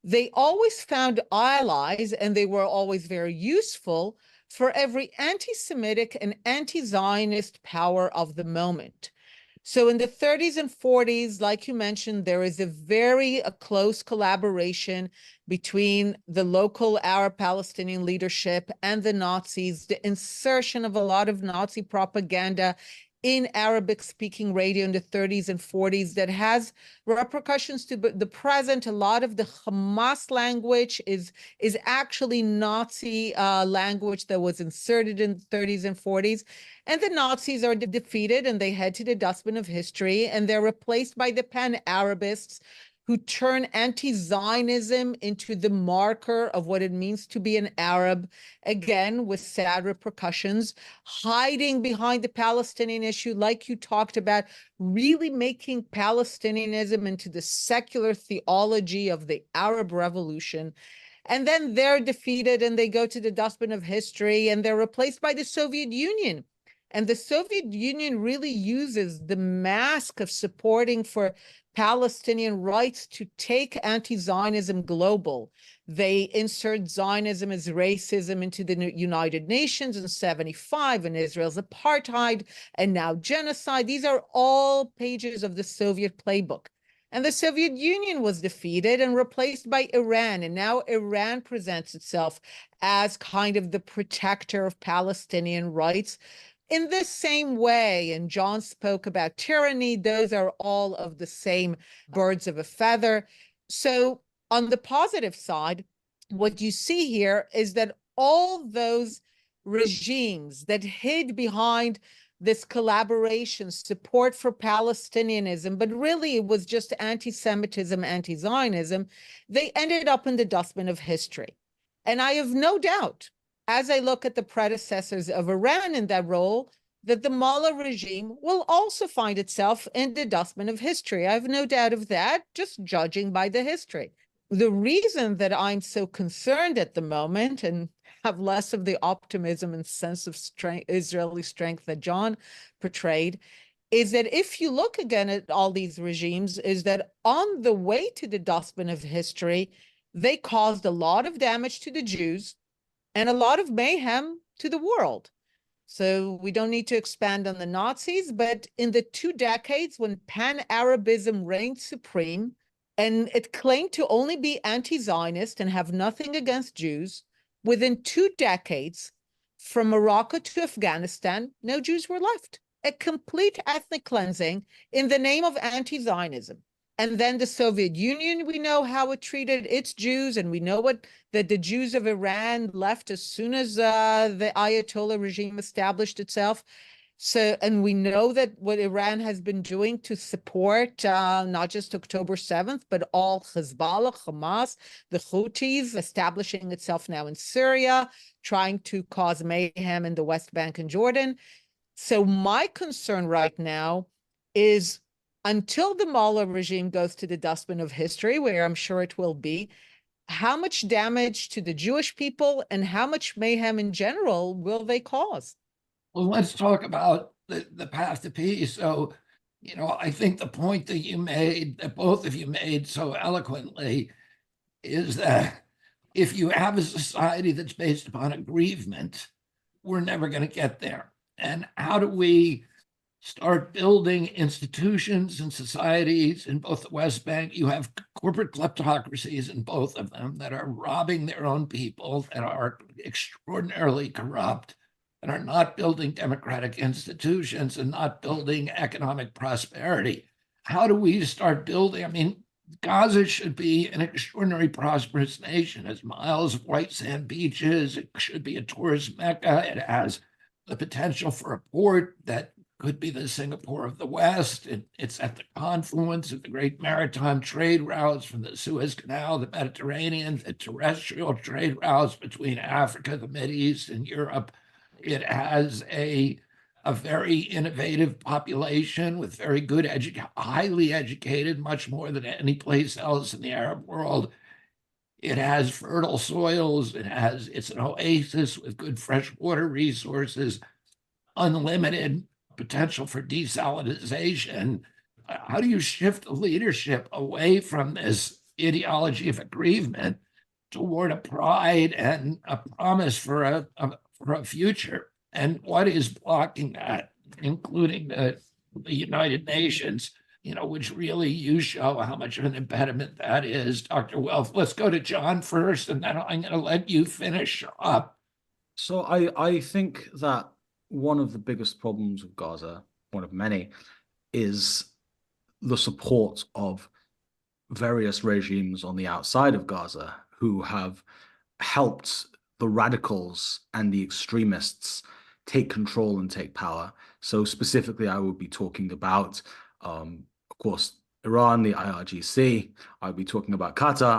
they always found allies, and they were always very useful for every anti-Semitic and anti-Zionist power of the moment. So in the 30s and 40s, like you mentioned, there is a very close collaboration between the local Arab Palestinian leadership and the Nazis, the insertion of a lot of Nazi propaganda in Arabic-speaking radio in the 30s and 40s that has repercussions to the present. A lot of the Hamas language is actually Nazi language that was inserted in the 30s and 40s. And the Nazis are defeated, and they head to the dustbin of history, and they're replaced by the Pan-Arabists, who turn anti-Zionism into the marker of what it means to be an Arab, again, with sad repercussions, hiding behind the Palestinian issue, like you talked about, really making Palestinianism into the secular theology of the Arab Revolution. And then they're defeated, and they go to the dustbin of history, and they're replaced by the Soviet Union. And the Soviet Union really uses the mask of supporting for Palestinian rights to take anti-Zionism global. They insert Zionism as racism into the United Nations in 75, and Israel's apartheid, and now genocide. These are all pages of the Soviet playbook. And the Soviet Union was defeated and replaced by Iran. And now Iran presents itself as kind of the protector of Palestinian rights in the same way. And John spoke about tyranny. Those are all of the same birds of a feather. So on the positive side, what you see here is that all those regimes that hid behind this collaboration, support for Palestinianism, but really it was just anti-Semitism, anti-Zionism, they ended up in the dustbin of history. And I have no doubt, as I look at the predecessors of Iran in that role, that the Mullah regime will also find itself in the dustbin of history. I have no doubt of that, just judging by the history. The reason that I'm so concerned at the moment, and have less of the optimism and sense of strength, Israeli strength that John portrayed, is that if you look again at all these regimes, is that on the way to the dustbin of history, they caused a lot of damage to the Jews and a lot of mayhem to the world. So we don't need to expand on the Nazis, but in the 2 decades when pan-Arabism reigned supreme, and it claimed to only be anti-Zionist and have nothing against Jews, within 2 decades, from Morocco to Afghanistan, no Jews were left. A complete ethnic cleansing in the name of anti-Zionism. And then the Soviet Union, we know how it treated its Jews, and we know that the Jews of Iran left as soon as the Ayatollah regime established itself. So, and we know that what Iran has been doing to support not just October 7th, but all Hezbollah, Hamas, the Houthis, establishing itself now in Syria, trying to cause mayhem in the West Bank and Jordan. So my concern right now is, until the Mullah regime goes to the dustbin of history, where I'm sure it will be, how much damage to the Jewish people and how much mayhem in general will they cause? Well, let's talk about the path to peace. So, I think the point that you made, that both of you made so eloquently, is that if you have a society that's based upon aggrievement, we're never going to get there. And how do we start building institutions and societies in both the West Bank? You have corporate kleptocracies in both of them that are robbing their own people, that are extraordinarily corrupt, and are not building democratic institutions and not building economic prosperity. How do we start building? I mean, Gaza should be an extraordinarily prosperous nation. It has miles of white sand beaches. It should be a tourist mecca. It has the potential for a port that could be the Singapore of the West. It's at the confluence of the great maritime trade routes from the Suez Canal, the Mediterranean, the terrestrial trade routes between Africa, the Mideast, and Europe. It has a very innovative population with very good, highly educated, much more than any place else in the Arab world. It has fertile soils. It's an oasis with good fresh water resources, unlimited potential for desalinization. How do you shift the leadership away from this ideology of aggrievement toward a pride and a promise for a future? And what is blocking that, including the United Nations, which really you show how much of an impediment that is. Dr. Wilf, let's go to John first, and then I'm going to let you finish up. So I think that one of the biggest problems of Gaza, one of many, is the support of various regimes on the outside of Gaza who have helped the radicals and the extremists take control and take power. So specifically, I would be talking about, of course, Iran, the IRGC. I'd be talking about Qatar.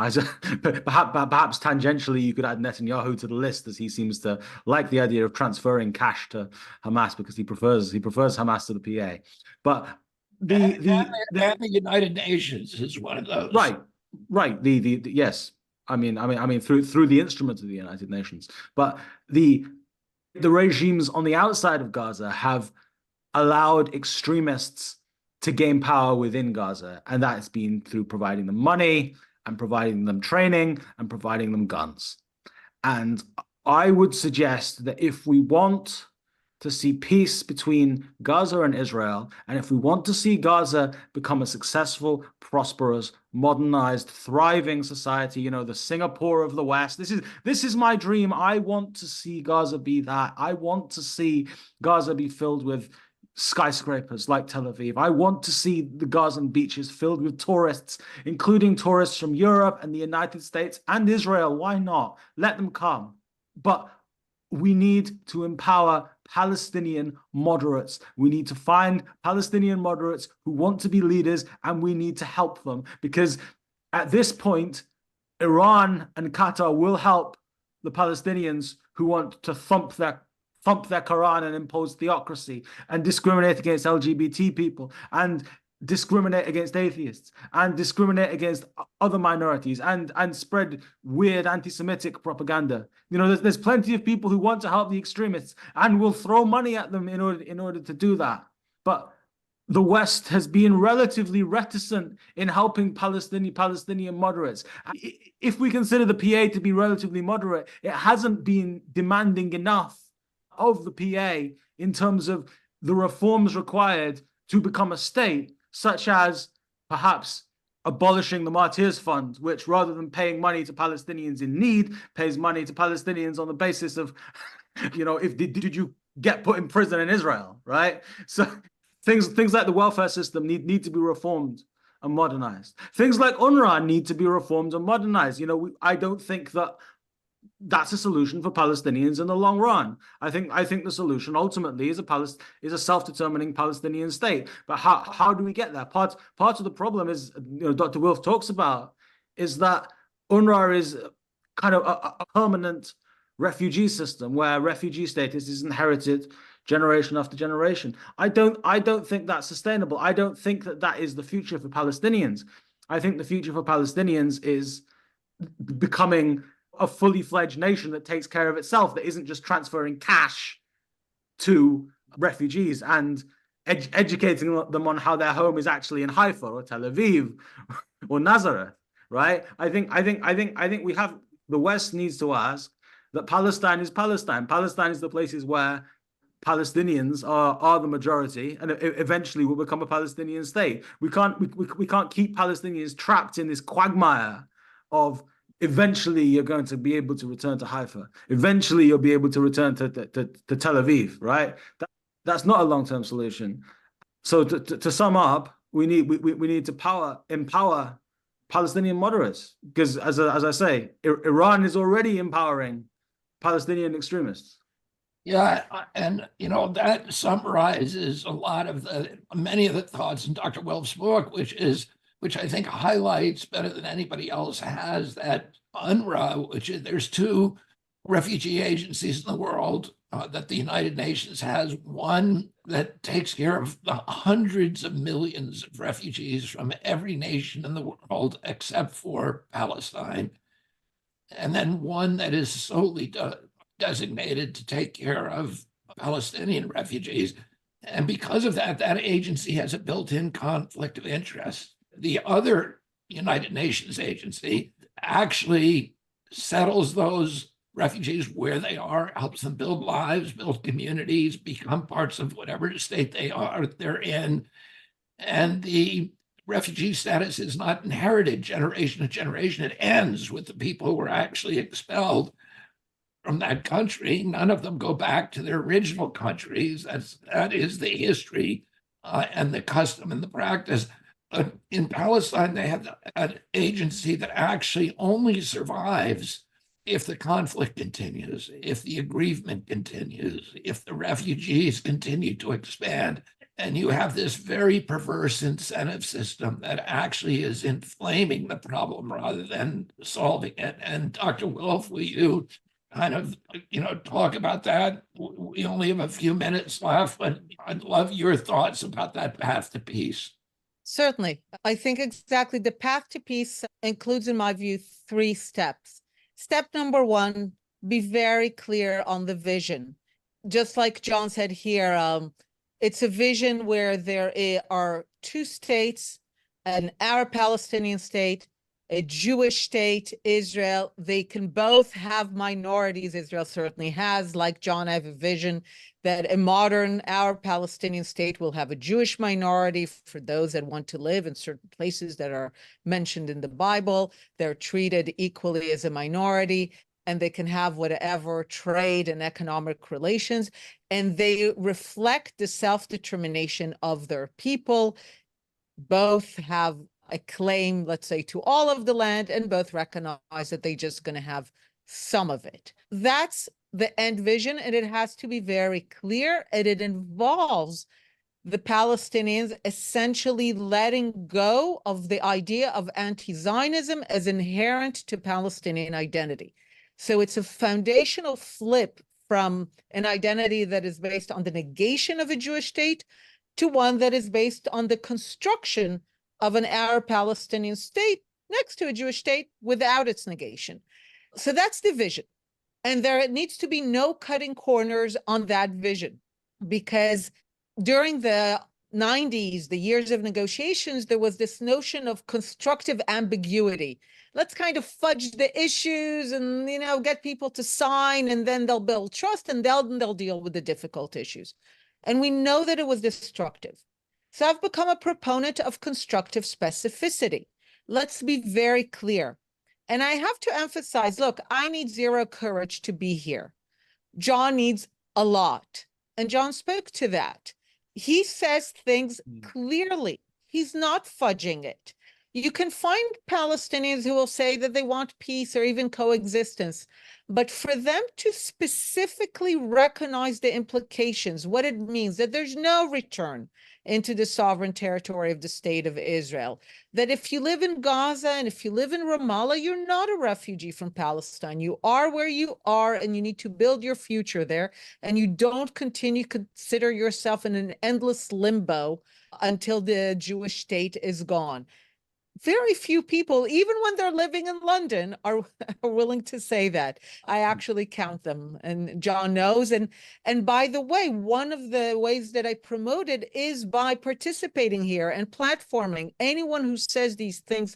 Perhaps tangentially, you could add Netanyahu to the list, as he seems to like the idea of transferring cash to Hamas because he prefers Hamas to the PA. But the United Nations is one of those. Right. Yes. I mean through the instruments of the United Nations. But the regimes on the outside of Gaza have allowed extremists to gain power within Gaza, and that's been through providing them money and providing them training and providing them guns. And I would suggest that if we want to see peace between Gaza and Israel, and if we want to see Gaza become a successful, prosperous, modernized, thriving society, the Singapore of the West, this is my dream. I want to see Gaza be that. I want to see Gaza be filled with skyscrapers like Tel Aviv. I want to see the Gazan beaches filled with tourists, including tourists from Europe and the United States and Israel. Why not? Let them come. But we need to empower Palestinian moderates. We need to find Palestinian moderates who want to be leaders, and we need to help them, because at this point, Iran and Qatar will help the Palestinians who want to thump their Quran and impose theocracy and discriminate against LGBT people. And discriminate against atheists and discriminate against other minorities and spread weird anti-Semitic propaganda. You know, there's plenty of people who want to help the extremists and will throw money at them in order to do that. But the West has been relatively reticent in helping Palestinian moderates. If we consider the PA to be relatively moderate, it hasn't been demanding enough of the PA in terms of the reforms required to become a state, such as perhaps abolishing the Martyrs Fund, which rather than paying money to Palestinians in need, pays money to Palestinians on the basis of, you know, if did you get put in prison in Israel, right? So things like the welfare system need to be reformed and modernized. Things like UNRWA need to be reformed and modernized. You know, I don't think that that's a solution for Palestinians in the long run. I think the solution ultimately is a self-determining Palestinian state. But how do we get there? Part of the problem is, you know, Dr. Wilf talks about, is that UNRWA is kind of a permanent refugee system where refugee status is inherited generation after generation. I don't think that's sustainable. I don't think that is the future for Palestinians. I think the future for Palestinians is becoming a fully fledged nation that takes care of itself, that isn't just transferring cash to refugees and educating them on how their home is actually in Haifa or Tel Aviv or Nazareth, right? I think we have, the West needs to ask that Palestine is Palestine. Palestine is the places where Palestinians are the majority, and eventually will become a Palestinian state. We can't keep Palestinians trapped in this quagmire of eventually you're going to be able to return to Haifa. Eventually you'll be able to return to Tel Aviv, right? That's not a long-term solution. So to sum up, we need to empower Palestinian moderates, because as I say, Iran is already empowering Palestinian extremists. Yeah, and you know, that summarizes many of the thoughts in Dr. Wilf's book, which I think highlights better than anybody else has, that UNRWA, there's two refugee agencies in the world that the United Nations has. One that takes care of the hundreds of millions of refugees from every nation in the world except for Palestine. And then one that is solely designated to take care of Palestinian refugees. And because of that, that agency has a built-in conflict of interest. The other United Nations agency actually settles those refugees where they are, helps them build lives, build communities, become parts of whatever state they're in. And the refugee status is not inherited generation to generation. It ends with the people who were actually expelled from that country. None of them go back to their original countries. That is the history and the custom and the practice. In Palestine, they have an agency that actually only survives if the conflict continues, if the aggrievement continues, if the refugees continue to expand. And you have this very perverse incentive system that actually is inflaming the problem rather than solving it. And Dr. Wilf, will you kind of, you know, talk about that? We only have a few minutes left, but I'd love your thoughts about that path to peace. Certainly. I think exactly the path to peace includes, in my view, 3 steps. Step number 1, be very clear on the vision. Just like John said here, it's a vision where there are 2 states, an Arab-Palestinian state, a Jewish state, Israel. They can both have minorities. Israel certainly has. Like John, I have a vision that a modern Arab-Palestinian state will have a Jewish minority for those that want to live in certain places that are mentioned in the Bible. They're treated equally as a minority, and they can have whatever trade and economic relations, and they reflect the self-determination of their people. Both have a claim, let's say, to all of the land, and both recognize that they're just going to have some of it. That's the end vision, and it has to be very clear, and it involves the Palestinians essentially letting go of the idea of anti-Zionism as inherent to Palestinian identity. So it's a foundational flip from an identity that is based on the negation of a Jewish state to one that is based on the construction of an Arab-Palestinian state next to a Jewish state without its negation. So that's the vision. And there needs to be no cutting corners on that vision, because during the 90s, the years of negotiations, there was this notion of constructive ambiguity. Let's kind of fudge the issues and, get people to sign, and then they'll build trust, and they'll deal with the difficult issues. And we know that it was destructive. So I've become a proponent of constructive specificity. Let's be very clear. And I have to emphasize, look, I need zero courage to be here. John needs a lot. And John spoke to that. He says things clearly. He's not fudging it. You can find Palestinians who will say that they want peace or even coexistence, but for them to specifically recognize the implications, what it means, that there's no return into the sovereign territory of the state of Israel, that if you live in Gaza and if you live in Ramallah, you're not a refugee from Palestine. You are where you are, and you need to build your future there, and you don't consider yourself in an endless limbo until the Jewish state is gone. Very few people, even when they're living in London, are willing to say that. I actually count them, and John knows. And by the way, one of the ways that I promote it is by participating here and platforming. Anyone who says these things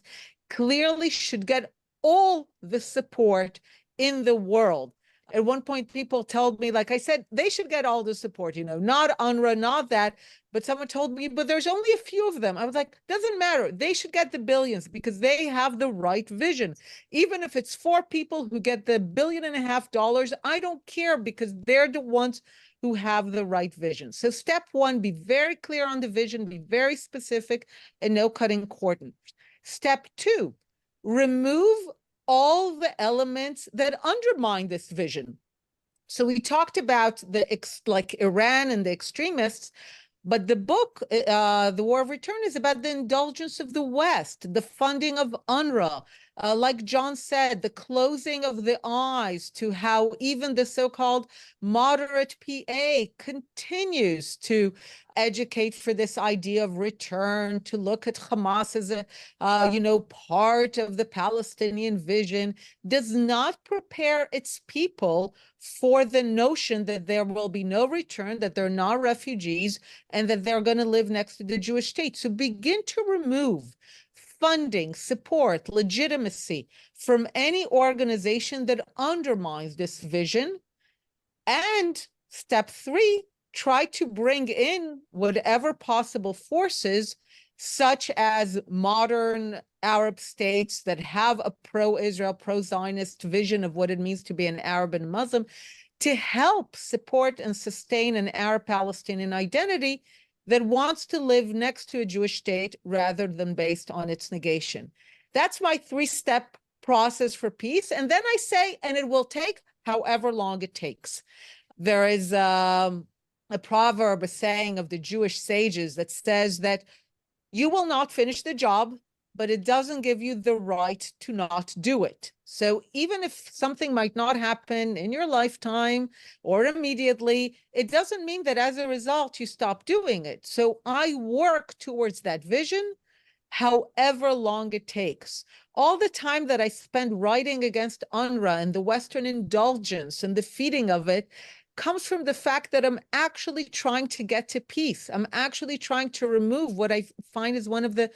clearly should get all the support in the world. At one point, people told me, like I said, they should get all the support, not UNRWA, not that. But someone told me, but there's only a few of them. I was like, doesn't matter. They should get the billions because they have the right vision. Even if it's 4 people who get the $1.5 billion, I don't care, because they're the ones who have the right vision. So step 1, be very clear on the vision, be very specific, and no cutting corners. Step 2, remove all the elements that undermine this vision. So we talked about like Iran and the extremists, but the book, The War of Return, is about the indulgence of the West, the funding of UNRWA. Like John said, the closing of the eyes to how even the so-called moderate PA continues to educate for this idea of return, to look at Hamas as a, part of the Palestinian vision, does not prepare its people for the notion that there will be no return, that they're not refugees, and that they're going to live next to the Jewish state. So begin to remove funding, support, legitimacy from any organization that undermines this vision. And step 3, try to bring in whatever possible forces, such as modern Arab states that have a pro-Israel, pro-Zionist vision of what it means to be an Arab and Muslim, to help support and sustain an Arab-Palestinian identity that wants to live next to a Jewish state rather than based on its negation. That's my 3-step process for peace. And then I say, and it will take however long it takes. There is a proverb, a saying of the Jewish sages that says that you will not finish the job, but it doesn't give you the right to not do it. So even if something might not happen in your lifetime or immediately, it doesn't mean that as a result you stop doing it. So I work towards that vision, however long it takes. All the time that I spend writing against UNRWA and the Western indulgence and the feeding of it comes from the fact that I'm actually trying to get to peace. I'm actually trying to remove what I find is one of the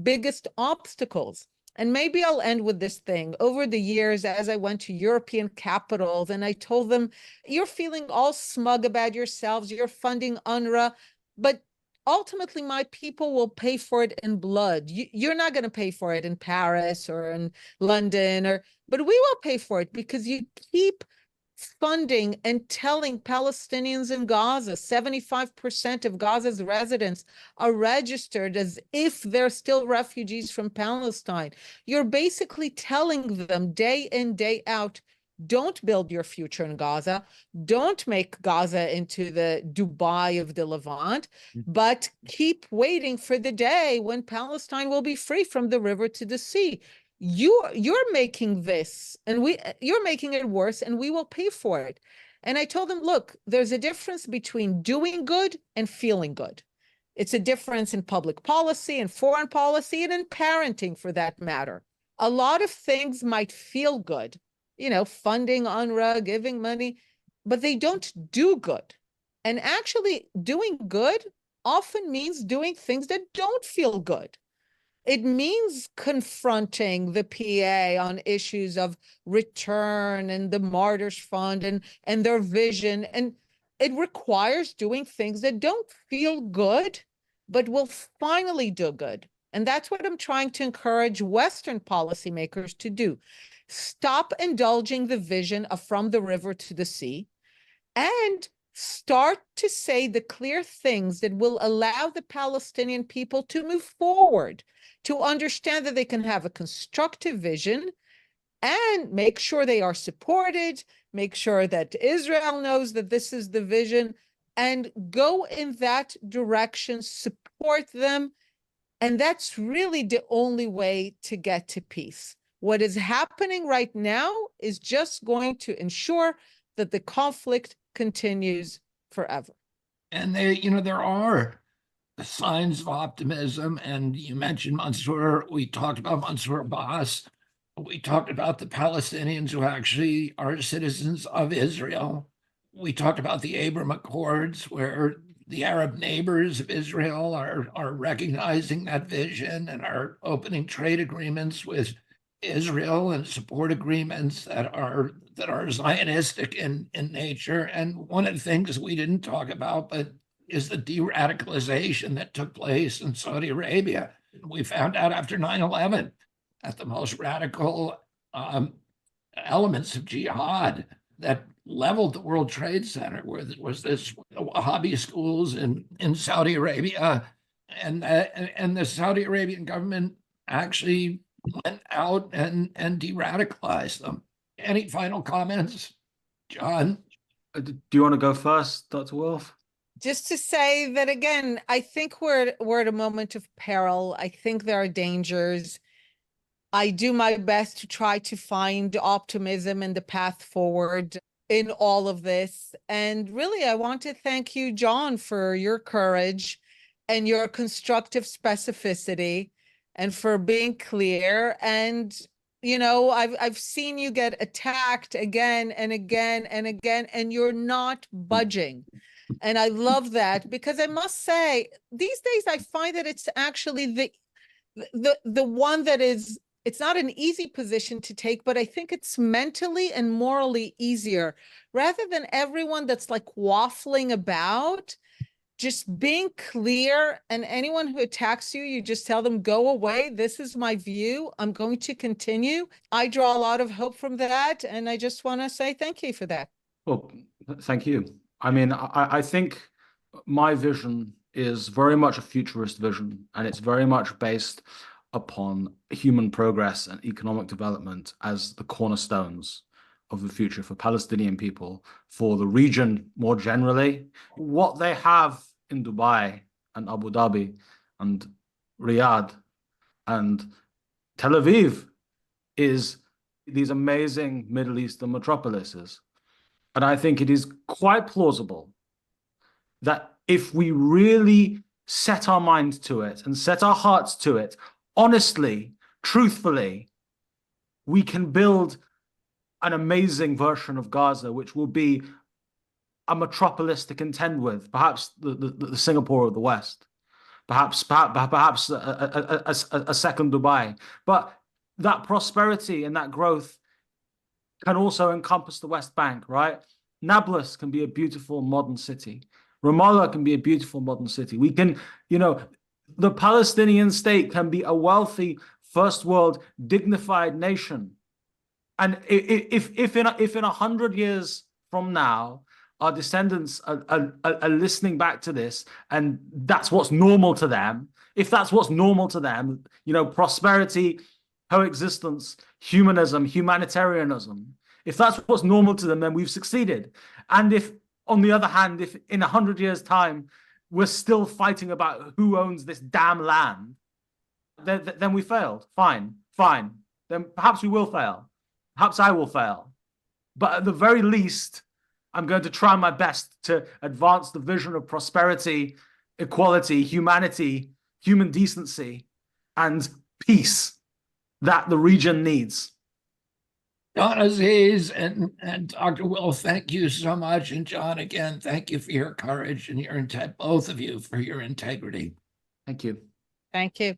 biggest obstacles. And maybe I'll end with this thing. Over the years, as I went to European capitals and I told them, you're feeling all smug about yourselves, you're funding UNRWA, but ultimately my people will pay for it in blood. You're not going to pay for it in Paris or in London, but we will pay for it because you keep funding and telling Palestinians in Gaza, 75% of Gaza's residents are registered as if they're still refugees from Palestine. You're basically telling them day in, day out, don't build your future in Gaza. Don't make Gaza into the Dubai of the Levant, but keep waiting for the day when Palestine will be free from the river to the sea. You're making this, and you're making it worse, and we will pay for it. And I told them, look, there's a difference between doing good and feeling good. It's a difference in public policy and foreign policy and in parenting, for that matter. A lot of things might feel good, funding UNRWA, giving money, but they don't do good. And actually doing good often means doing things that don't feel good. It means confronting the PA on issues of return and the Martyrs Fund and their vision. And it requires doing things that don't feel good, but will finally do good. And that's what I'm trying to encourage Western policymakers to do. Stop indulging the vision of from the river to the sea and start to say the clear things that will allow the Palestinian people to move forward, to understand that they can have a constructive vision and make sure they are supported, make sure that Israel knows that this is the vision, and go in that direction, support them. And that's really the only way to get to peace. What is happening right now is just going to ensure that the conflict continues forever. And there are signs of optimism. And you mentioned Mansour. We talked about Mansour Abbas. We talked about the Palestinians who actually are citizens of Israel. We talked about the Abraham Accords, where the Arab neighbors of Israel are recognizing that vision and are opening trade agreements with Israel and support agreements that are Zionistic in nature. And one of the things we didn't talk about, but is the de-radicalization that took place in Saudi Arabia. We found out after 9/11 that the most radical elements of jihad that leveled the World Trade Center, where there was this Wahhabi schools in Saudi Arabia, and the Saudi Arabian government actually went out and de-radicalized them. Any final comments, John? Do you want to go first, Dr. Wilf? Just to say that, again, I think we're at a moment of peril. I think there are dangers. I do my best to try to find optimism and the path forward in all of this. And really, I want to thank you, John, for your courage and your constructive specificity and for being clear. And, I've seen you get attacked again and again and again, and you're not budging. And I love that, because I must say, these days I find that it's actually the one that is, it's not an easy position to take, but I think it's mentally and morally easier, rather than everyone that's like waffling about. Just being clear, and anyone who attacks you, you just tell them, go away. This is my view. I'm going to continue. I draw a lot of hope from that. And I just want to say thank you for that. Well, thank you. I mean, I think my vision is very much a futurist vision, and it's very much based upon human progress and economic development as the cornerstones of the future for Palestinian people, for the region more generally. What they have in Dubai and Abu Dhabi and Riyadh and Tel Aviv is these amazing Middle Eastern metropolises. And I think it is quite plausible that if we really set our minds to it and set our hearts to it, honestly, truthfully, we can build an amazing version of Gaza, which will be a metropolis to contend with, perhaps the Singapore of the West, perhaps a second Dubai. But that prosperity and that growth can also encompass the West Bank, right? Nablus can be a beautiful modern city. Ramallah can be a beautiful modern city. We can, the Palestinian state can be a wealthy, first world, dignified nation. And if in 100 years from now, our descendants are listening back to this, and that's what's normal to them, if that's what's normal to them, prosperity, coexistence, humanism, humanitarianism, if that's what's normal to them, then we've succeeded. And if, on the other hand, if in 100 years' time, we're still fighting about who owns this damn land, then we failed. Fine. Then perhaps we will fail. Perhaps I will fail. But at the very least, I'm going to try my best to advance the vision of prosperity equality, humanity, human decency, and peace that the region needs. John Aziz and Dr. Wilf, thank you so much. And John, again, thank you for your courage and both of you for your integrity. Thank you. Thank you.